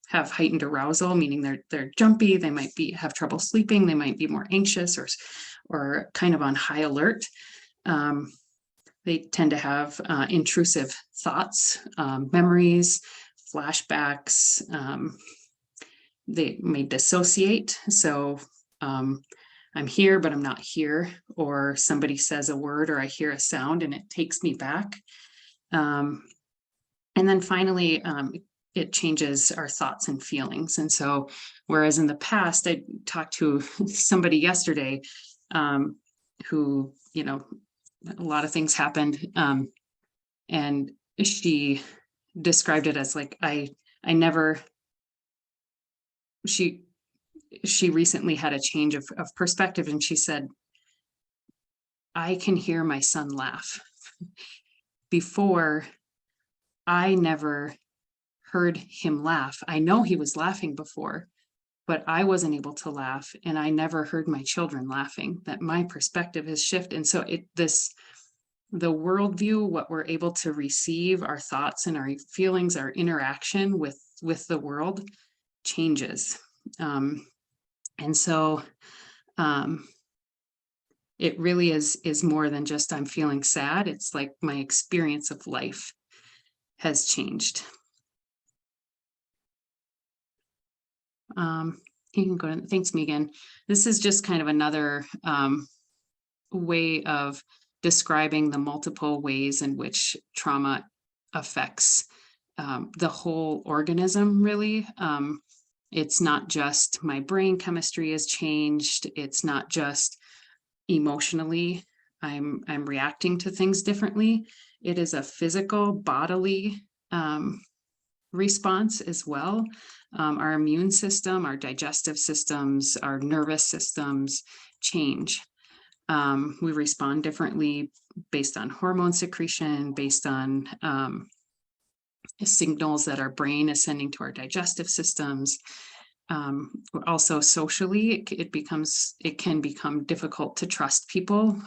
S2: have heightened arousal, meaning they're jumpy. They might have trouble sleeping. They might be more anxious or kind of on high alert. They tend to have intrusive thoughts, memories, flashbacks. They may dissociate. So I'm here, but I'm not here, or somebody says a word or I hear a sound and it takes me back. And then finally, it changes our thoughts and feelings. And so, whereas in the past, I talked to somebody yesterday who, a lot of things happened. And she described it as like, she recently had a change of perspective, and she said, I can hear my son laugh. Before, I never heard him laugh. I know he was laughing before, but I wasn't able to laugh, and I never heard my children laughing. That my perspective has shifted. And so the worldview, what we're able to receive, our thoughts and our feelings, our interaction with the world changes. And so it really is more than just I'm feeling sad. It's like my experience of life has changed. You can go ahead. Thanks, Megan. This is just kind of another way of describing the multiple ways in which trauma affects the whole organism, really. It's not just my brain chemistry has changed. It's not just emotionally I'm reacting to things differently. It is a physical, bodily response as well. Our immune system, our digestive systems, our nervous systems change. We respond differently based on hormone secretion, based on signals that our brain is sending to our digestive systems. Also socially, it can become difficult to trust people.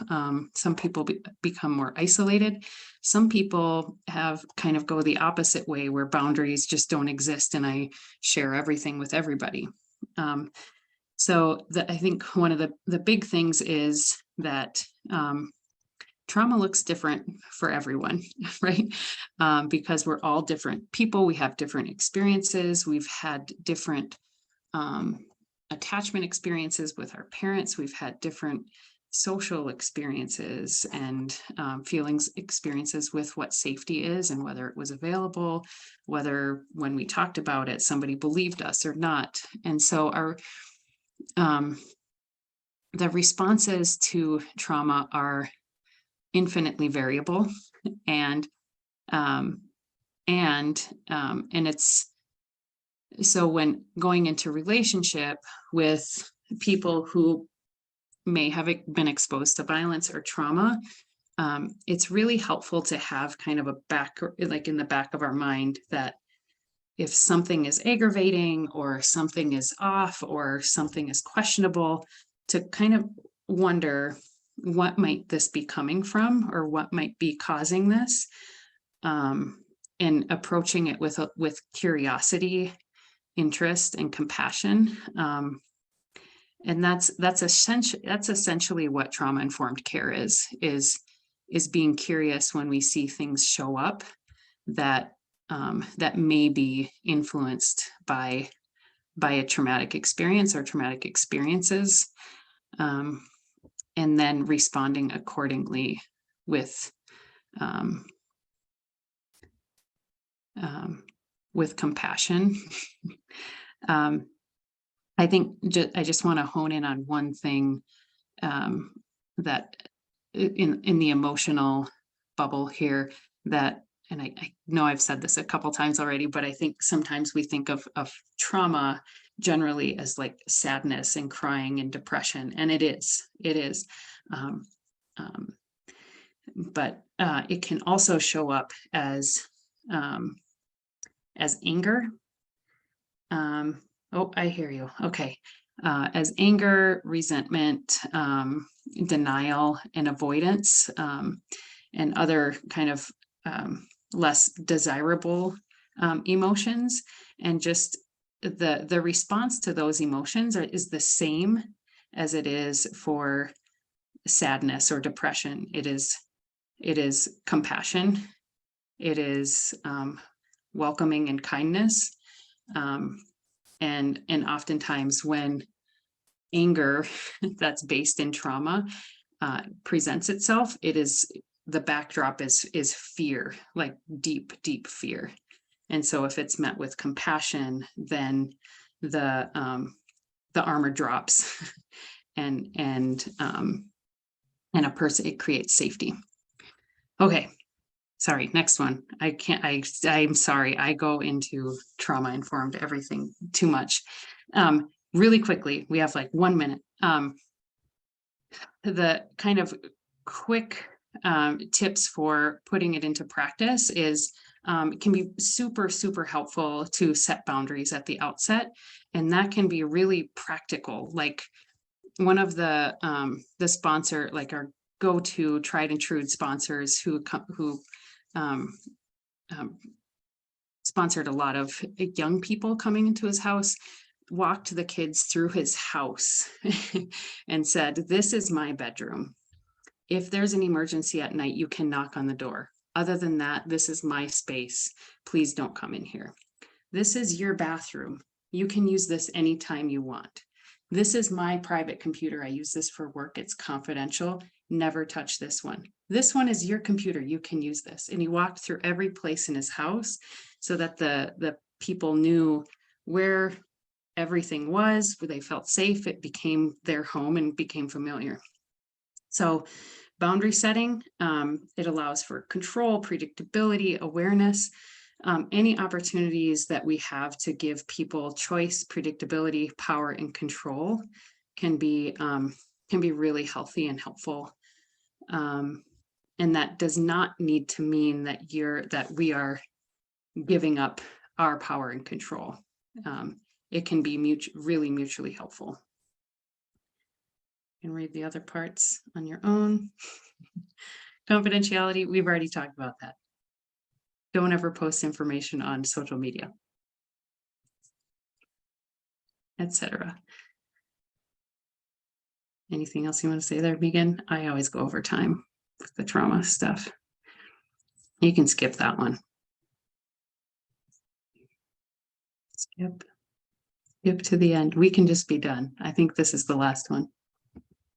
S2: Some people become more isolated. Some people have kind of go the opposite way, where boundaries just don't exist and I share everything with everybody. So I think one of the big things is that trauma looks different for everyone, right? Because we're all different people. We have different experiences. We've had different attachment experiences with our parents. We've had different social experiences and experiences with what safety is and whether it was available, whether when we talked about it, somebody believed us or not. And so the responses to trauma are infinitely variable, and it's so when going into relationship with people who may have been exposed to violence or trauma, it's really helpful to have kind of like in the back of our mind, that if something is aggravating or something is off or something is questionable, to kind of wonder, what might this be coming from, or what might be causing this, and approaching it with curiosity, interest, and compassion. And that's essentially what trauma-informed care is being curious when we see things show up that may be influenced by a traumatic experience or traumatic experiences, and then responding accordingly with compassion. I think I just want to hone in on one thing, that in the emotional bubble here, that, and I know I've said this a couple times already, but I think sometimes we think of trauma generally as like sadness and crying and depression, and it is. But it can also show up as anger. Oh, I hear you. Okay. As anger, resentment, denial, and avoidance, and other kind of less desirable emotions. And just the response to those emotions is the same as it is for sadness or depression. It is compassion. It is welcoming and kindness. And oftentimes when anger that's based in trauma presents itself, the backdrop is fear, like deep fear. And so if it's met with compassion, then the armor drops and a person, it creates safety. Okay. Sorry, next one. I'm sorry. I go into trauma-informed everything too much. Really quickly, we have like 1 minute. The kind of quick tips for putting it into practice is, it can be super, super helpful to set boundaries at the outset. And that can be really practical. Like one of the sponsor, like our go-to tried and true sponsors who sponsored a lot of young people coming into his house, walked the kids through his house and said, "This is my bedroom. If there's an emergency at night, you can knock on the door. Other than that, this is my space. Please don't come in here. This is your bathroom. You can use this anytime you want. This is my private computer. I use this for work. It's confidential. Never touch this one. This one is your computer. You can use this. And he walked through every place in his house so that the people knew where everything was, where they felt safe. It became their home and became familiar. So boundary setting, it allows for control, predictability, awareness, any opportunities that we have to give people choice, predictability, power, and control can be really healthy and helpful. And that does not need to mean that we are giving up our power and control. It can be really mutually helpful. You can read the other parts on your own. Confidentiality, we've already talked about that. Don't ever post information on social media, etc. Anything else you want to say there, Megan? I always go over time with the trauma stuff. You can skip that one. Skip to the end. We can just be done. I think this is the last one.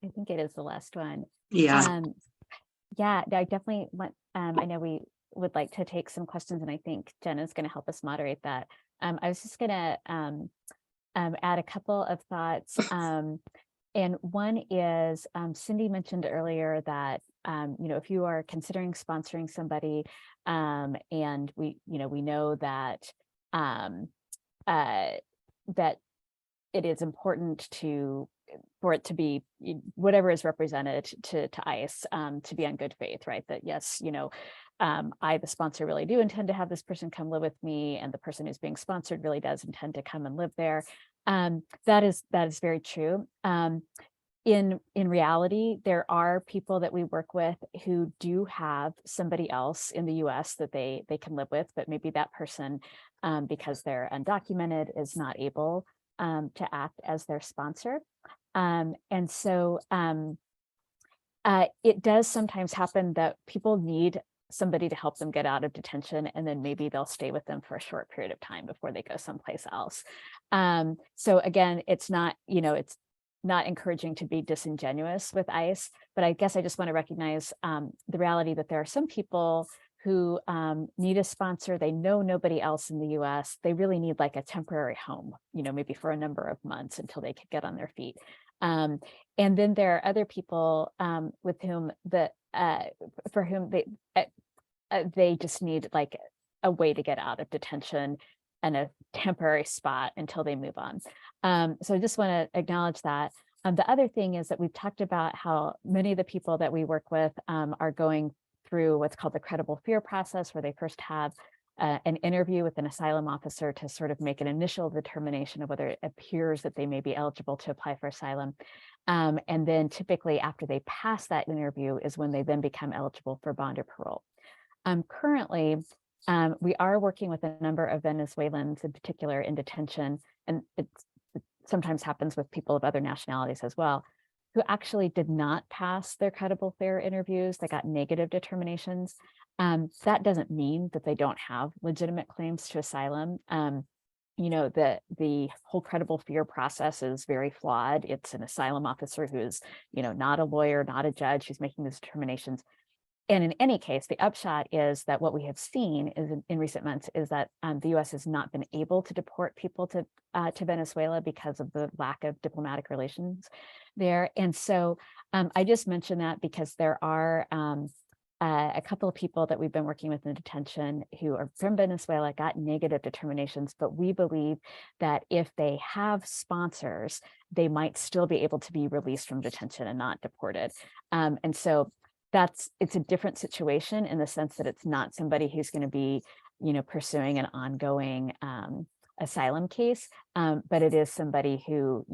S1: I think it is the last one.
S2: Yeah.
S1: Yeah, I definitely want, I know we would like to take some questions, and I think Jen is going to help us moderate that. I was just going to add a couple of thoughts. And one is, Cindy mentioned earlier that, if you are considering sponsoring somebody, and we know that, that it is important for it to be whatever is represented to ICE to be on good faith, right? That yes, I, the sponsor, really do intend to have this person come live with me, and the person who's being sponsored really does intend to come and live there. That is very true. In reality, there are people that we work with who do have somebody else in the US that they can live with, but maybe that person, because they're undocumented, is not able to act as their sponsor. And so it does sometimes happen that people need somebody to help them get out of detention, and then maybe they'll stay with them for a short period of time before they go someplace else. So again, it's not encouraging to be disingenuous with ICE, but I guess I just want to recognize the reality that there are some people who need a sponsor. They know nobody else in the US. They really need like a temporary home, maybe for a number of months until they could get on their feet. And then there are other people with whom for whom they just need like a way to get out of detention and a temporary spot until they move on. So I just want to acknowledge that. The other thing is that we've talked about how many of the people that we work with are going through what's called the credible fear process, where they first have an interview with an asylum officer to sort of make an initial determination of whether it appears that they may be eligible to apply for asylum. And then typically after they pass that interview is when they then become eligible for bond or parole. Currently, we are working with a number of Venezuelans in particular in detention, and it sometimes happens with people of other nationalities as well, who actually did not pass their credible fear interviews. They got negative determinations. That doesn't mean that they don't have legitimate claims to asylum. The whole credible fear process is very flawed. It's an asylum officer who is, not a lawyer, not a judge, who's making these determinations. And in any case, the upshot is that what we have seen is in recent months is that the U.S. has not been able to deport people to Venezuela because of the lack of diplomatic relations there. And so I just mentioned that because there are a couple of people that we've been working with in detention who are from Venezuela, got negative determinations, but we believe that if they have sponsors, they might still be able to be released from detention and not deported. And so it's a different situation in the sense that it's not somebody who's going to be, pursuing an ongoing asylum case, but it is somebody who,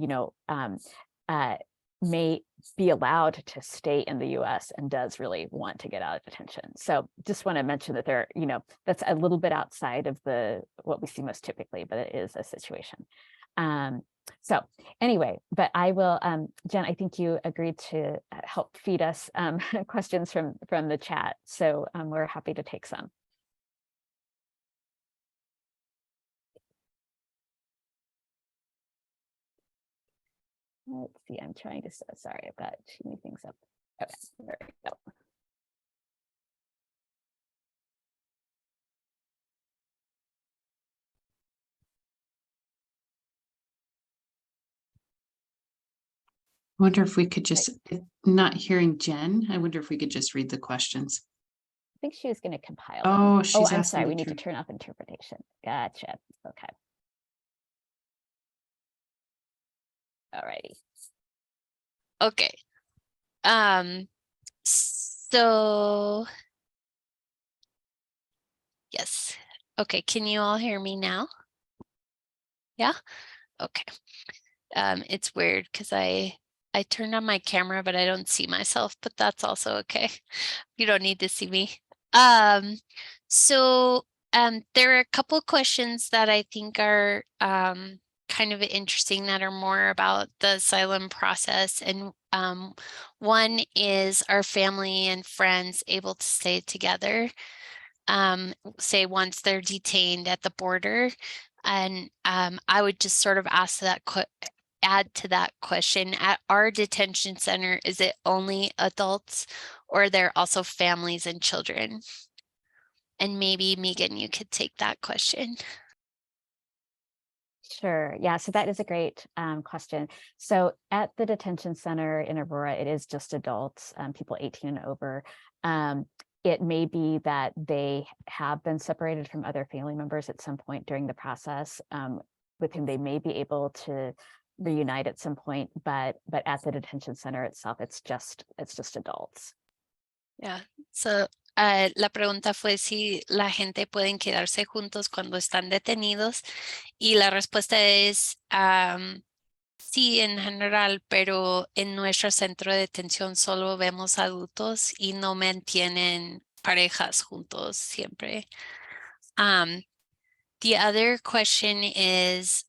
S1: may be allowed to stay in the US and does really want to get out of detention. So just want to mention that there, that's a little bit outside of what we see most typically, but it is a situation. So anyway, but I will, Jen, I think you agreed to help feed us questions from the chat. So we're happy to take some. let's see, I'm trying to, sorry, I've got too many things up. Okay, there we go.
S2: I wonder if we could just, not hearing Jen, I wonder if we could just read the questions.
S1: I think she was going to compile.
S2: Oh,
S1: them.
S2: she's
S1: I'm sorry, we need to
S2: turn
S1: turn off interpretation. Gotcha. Okay. All righty.
S3: Okay. So yes. Okay, can you all hear me now? Yeah? Okay. It's weird because I turned on my camera, but I don't see myself, but that's also okay. You don't need to see me. So there are a couple of questions that I think are kind of interesting that are more about the asylum process. And one is, are family and friends able to stay together, say once they're detained at the border? And I would just sort of ask that, add to that question, at our detention center, is it only adults or are there also families and children? And maybe Megan, you could take that question.
S1: Sure. Yeah. So that is a great question. So at the detention center in Aurora, it is just adults, people 18 and over. It may be that they have been separated from other family members at some point during the process, with whom they may be able to reunite at some point, but at the detention center itself, it's just adults.
S3: Yeah. So la pregunta fue si la gente pueden quedarse juntos cuando están detenidos, y la respuesta es sí, en general, pero en nuestro centro de detención solo vemos adultos y no mantienen parejas juntos siempre. The other question is,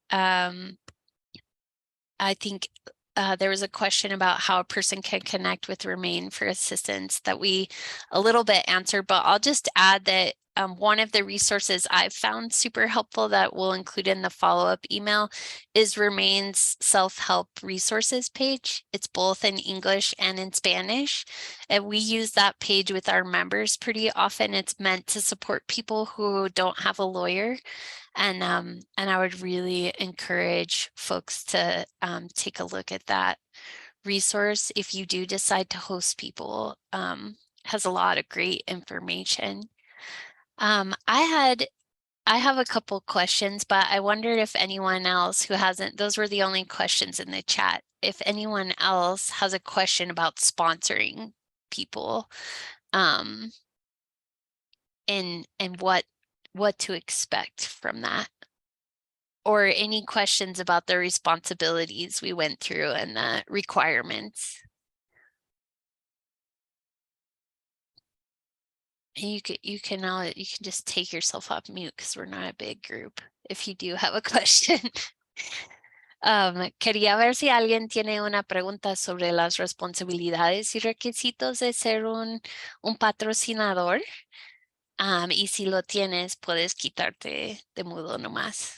S3: I think there was a question about how a person can connect with Remain for assistance that we a little bit answered, but I'll just add that one of the resources I've found super helpful that we'll include in the follow-up email is Remain's self-help resources page. It's both in English and in Spanish, and we use that page with our members pretty often. It's meant to support people who don't have a lawyer. And I would really encourage folks to take a look at that resource if you do decide to host people. Has a lot of great information. I have a couple questions, but I wondered if anyone else who hasn't, those were the only questions in the chat. If anyone else has a question about sponsoring people, and what to expect from that, or any questions about the responsibilities we went through and the requirements. And you can just take yourself off mute because we're not a big group if you do have a question. Quería ver si alguien tiene una pregunta sobre las responsabilidades y requisitos de ser un patrocinador. Y si lo tienes, puedes quitarte de mudo nomás.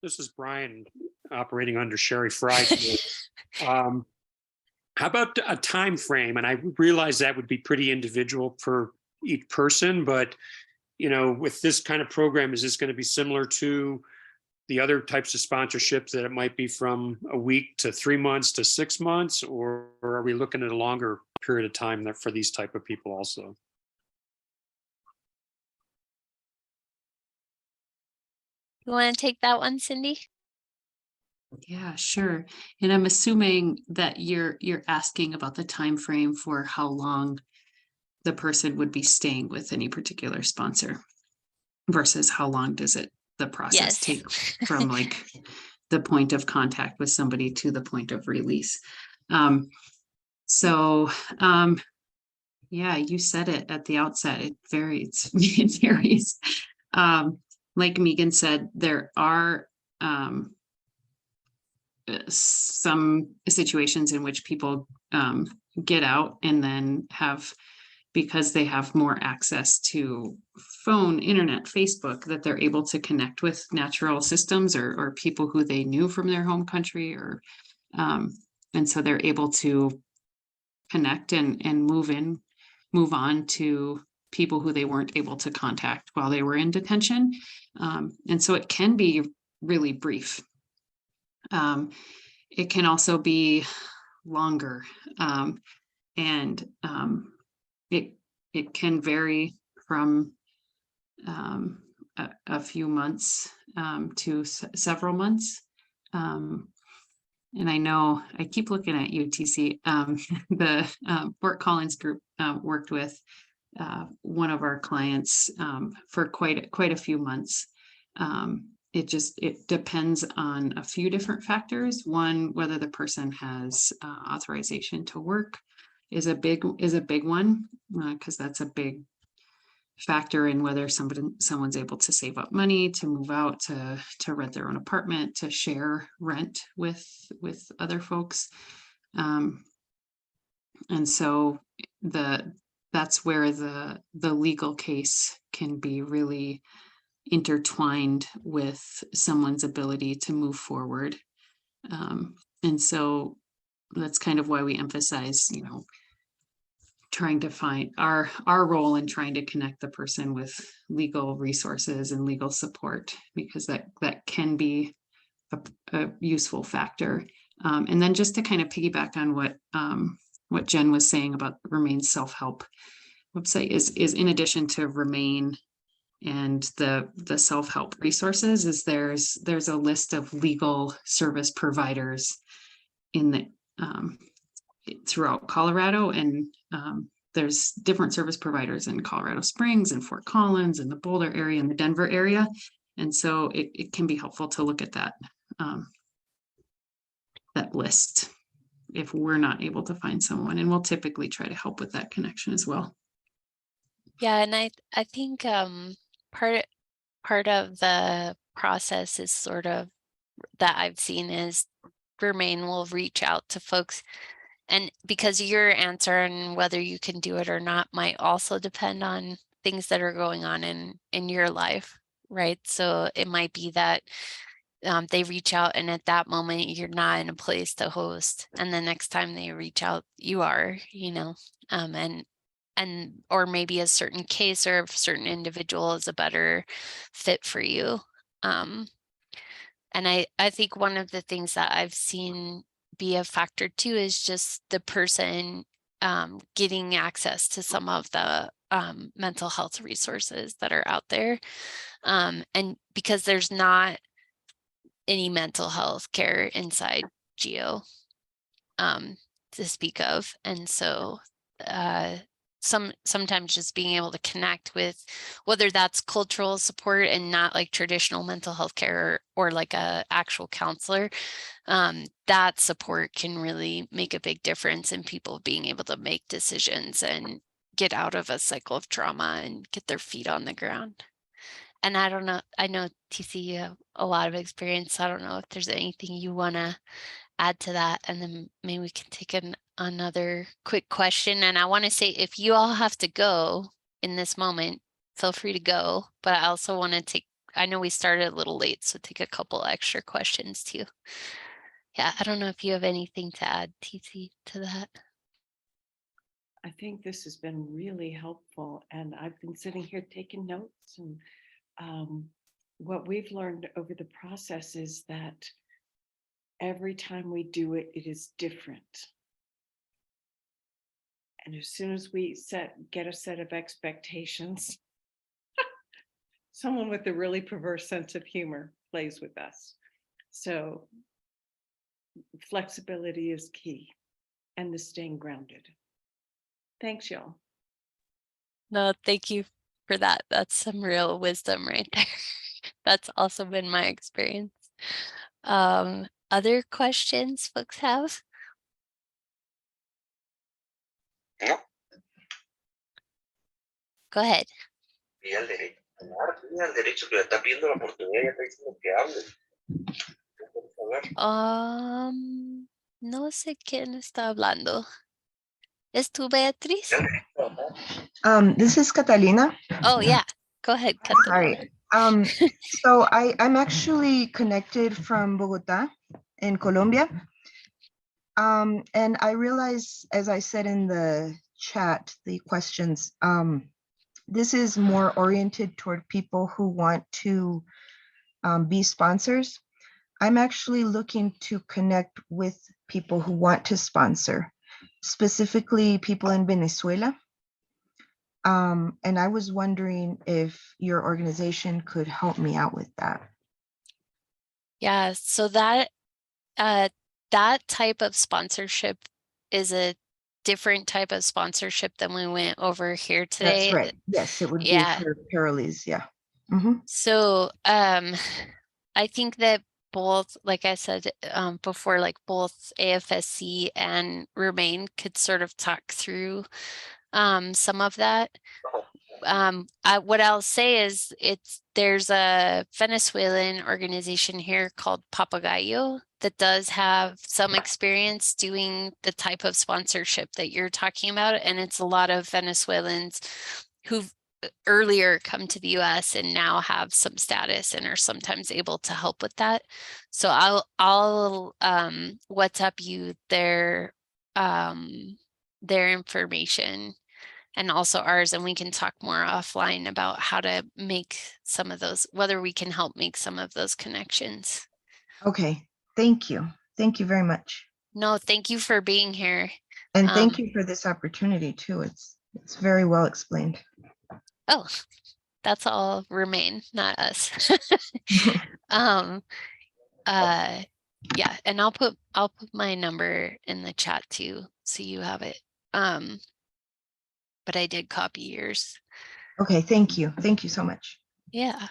S4: This is Brian operating under Sherry Fry. How about a time frame? And I realize that would be pretty individual for each person, but with this kind of program, is this going to be similar to the other types of sponsorships that it might be from a week to 3 months to 6 months, or are we looking at a longer period of time for these type of people also?
S3: You want to take that one, Cindy?
S2: Yeah, sure. And I'm assuming that you're asking about the time frame for how long the person would be staying with any particular sponsor versus how long does the process take from like the point of contact with somebody to the point of release. Yeah, you said it at the outset. It varies. It varies. Like Megan said, there are some situations in which people get out and then have because they have more access to phone, internet, Facebook, that they're able to connect with natural systems or people who they knew from their home country, or and so they're able to connect and move on to people who they weren't able to contact while they were in detention. And so it can be really brief. It can also be longer, and it can vary from a few months to several months. And I know I keep looking at you, TC. The Fort Collins group worked with one of our clients for quite a few months. It depends on a few different factors. One, whether the person has authorization to work is a big one, because that's a big factor in whether someone's able to save up money to move out, to rent their own apartment, to share rent with other folks. And so that's where the legal case can be really intertwined with someone's ability to move forward. And so that's kind of why we emphasize, trying to find our role in trying to connect the person with legal resources and legal support, because that can be a useful factor. And then just to kind of piggyback on what Jen was saying about Remain's self-help website is in addition to Remain and the self-help resources, is there's a list of legal service providers in the throughout Colorado, and there's different service providers in Colorado Springs and Fort Collins and the Boulder area and the Denver area. And so it can be helpful to look at that list if we're not able to find someone, and we'll typically try to help with that connection as well.
S3: Yeah, and I think part of the process is sort of that I've seen is Remain will reach out to folks, and because your answer and whether you can do it or not might also depend on things that are going on in your life, right? So it might be that they reach out and at that moment you're not in a place to host, and the next time they reach out you are, and or maybe a certain case or a certain individual is a better fit for you. And I think one of the things that I've seen be a factor too is just the person getting access to some of the mental health resources that are out there. And because there's not any mental health care inside GEO to speak of. And so sometimes just being able to connect with, whether that's cultural support and not like traditional mental health care or like a actual counselor, that support can really make a big difference in people being able to make decisions and get out of a cycle of trauma and get their feet on the ground. And I don't know, I know TC, you have a lot of experience. I don't know if there's anything you want to add to that, and then maybe we can take another quick question. And I want to say, if you all have to go in this moment, feel free to go, but I also want to take, I know we started a little late, so take a couple extra questions too. Yeah, I don't know if you have anything to add, TC, to that.
S5: I think this has been really helpful, and I've been sitting here taking notes, and what we've learned over the process is that every time we do it, it is different. And as soon as we get a set of expectations, someone with a really perverse sense of humor plays with us. So flexibility is key, and the staying grounded. Thanks, y'all.
S3: No, thank you for that. That's some real wisdom right there. That's also been my experience. Other questions folks have?
S6: No.
S3: Go ahead.
S6: Y al derecho a hablar, y al derecho que le está pidiendo la oportunidad, ya está diciendo que hable. ¿Qué puedes hablar?
S3: No sé quién está hablando. ¿Es tu Beatriz?
S7: This is Catalina.
S3: Oh, yeah. Go ahead, Catalina.
S7: Sorry. So I'm actually connected from Bogota in Colombia. And I realize, as I said in the chat, the questions, this is more oriented toward people who want to be sponsors. I'm actually looking to connect with people who want to sponsor, specifically people in Venezuela. And I was wondering if your organization could help me out with that.
S3: Yeah, so that type of sponsorship is a different type of sponsorship than we went over here today.
S7: That's right. Yes, it would
S3: Yeah.
S7: be for parolees. Yeah. Mhm.
S3: So I think that both, like I said before, like both AFSC and Remain could sort of talk through some of that. What I'll say is there's a Venezuelan organization here called Papagayo that does have some experience doing the type of sponsorship that you're talking about. And it's a lot of Venezuelans who've earlier come to the US and now have some status and are sometimes able to help with that. So I'll WhatsApp you their information and also ours, and we can talk more offline about how to make some of those, whether we can help make some of those connections.
S7: Okay, thank you. Thank you very much.
S3: No, thank you for being here.
S7: And thank you for this opportunity too. It's very well explained.
S3: Oh, that's all Remain, not us. Yeah, and I'll put my number in the chat too, so you have it. But I did copy yours.
S7: Okay, thank you. Thank you so much.
S3: Yeah.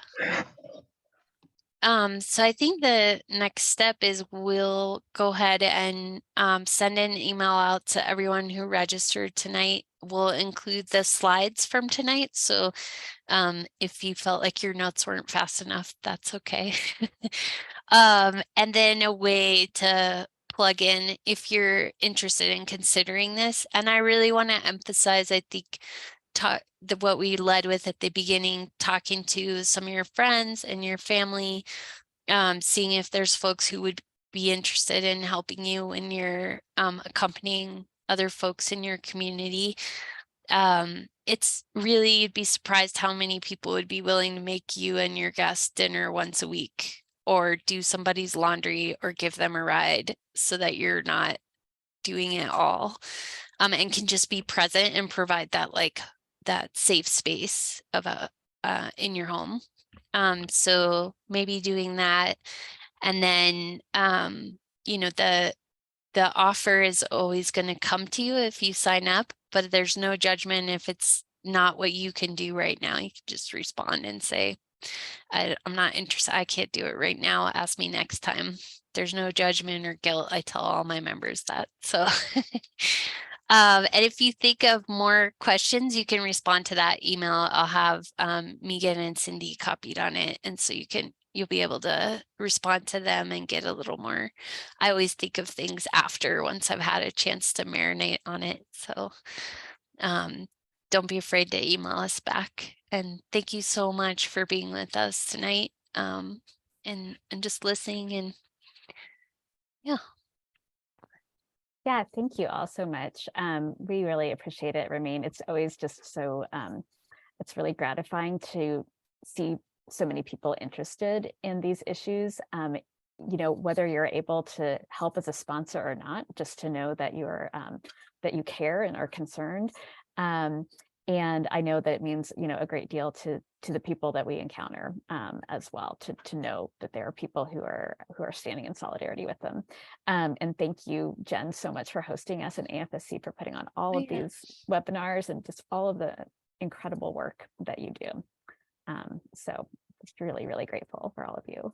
S3: So I think the next step is we'll go ahead and send an email out to everyone who registered tonight. We'll include the slides from tonight. So if you felt like your notes weren't fast enough, that's okay. And then a way to plug in if you're interested in considering this. And I really want to emphasize, I think, what we led with at the beginning, talking to some of your friends and your family, seeing if there's folks who would be interested in helping you when you're accompanying other folks in your community. It's really, you'd be surprised how many people would be willing to make you and your guests dinner once a week, or do somebody's laundry, or give them a ride, so that you're not doing it all, and can just be present and provide that that safe space of in your home. So maybe doing that, and then you know, the offer is always going to come to you if you sign up, but there's no judgment if it's not what you can do right now. You can just respond and say, I'm not interested. I can't do it right now. Ask me next time. There's no judgment or guilt. I tell all my members that. So, and if you think of more questions, you can respond to that email. I'll have Megan and Cindy copied on it. And so you'll be able to respond to them and get a little more. I always think of things after, once I've had a chance to marinate on it. So don't be afraid to email us back. And thank you so much for being with us tonight, and just listening. And yeah.
S1: Yeah, thank you all so much. We really appreciate it, Remain. It's always just so, it's really gratifying to see so many people interested in these issues. You know, whether you're able to help as a sponsor or not, just to know that you're that you care and are concerned. And I know that it means, you know, a great deal to the people that we encounter as well, to know that there are people who are standing in solidarity with them. And thank you, Jen, so much for hosting us, and AFSC for putting on all of these webinars and just all of the incredible work that you do. So just really, really grateful for all of you.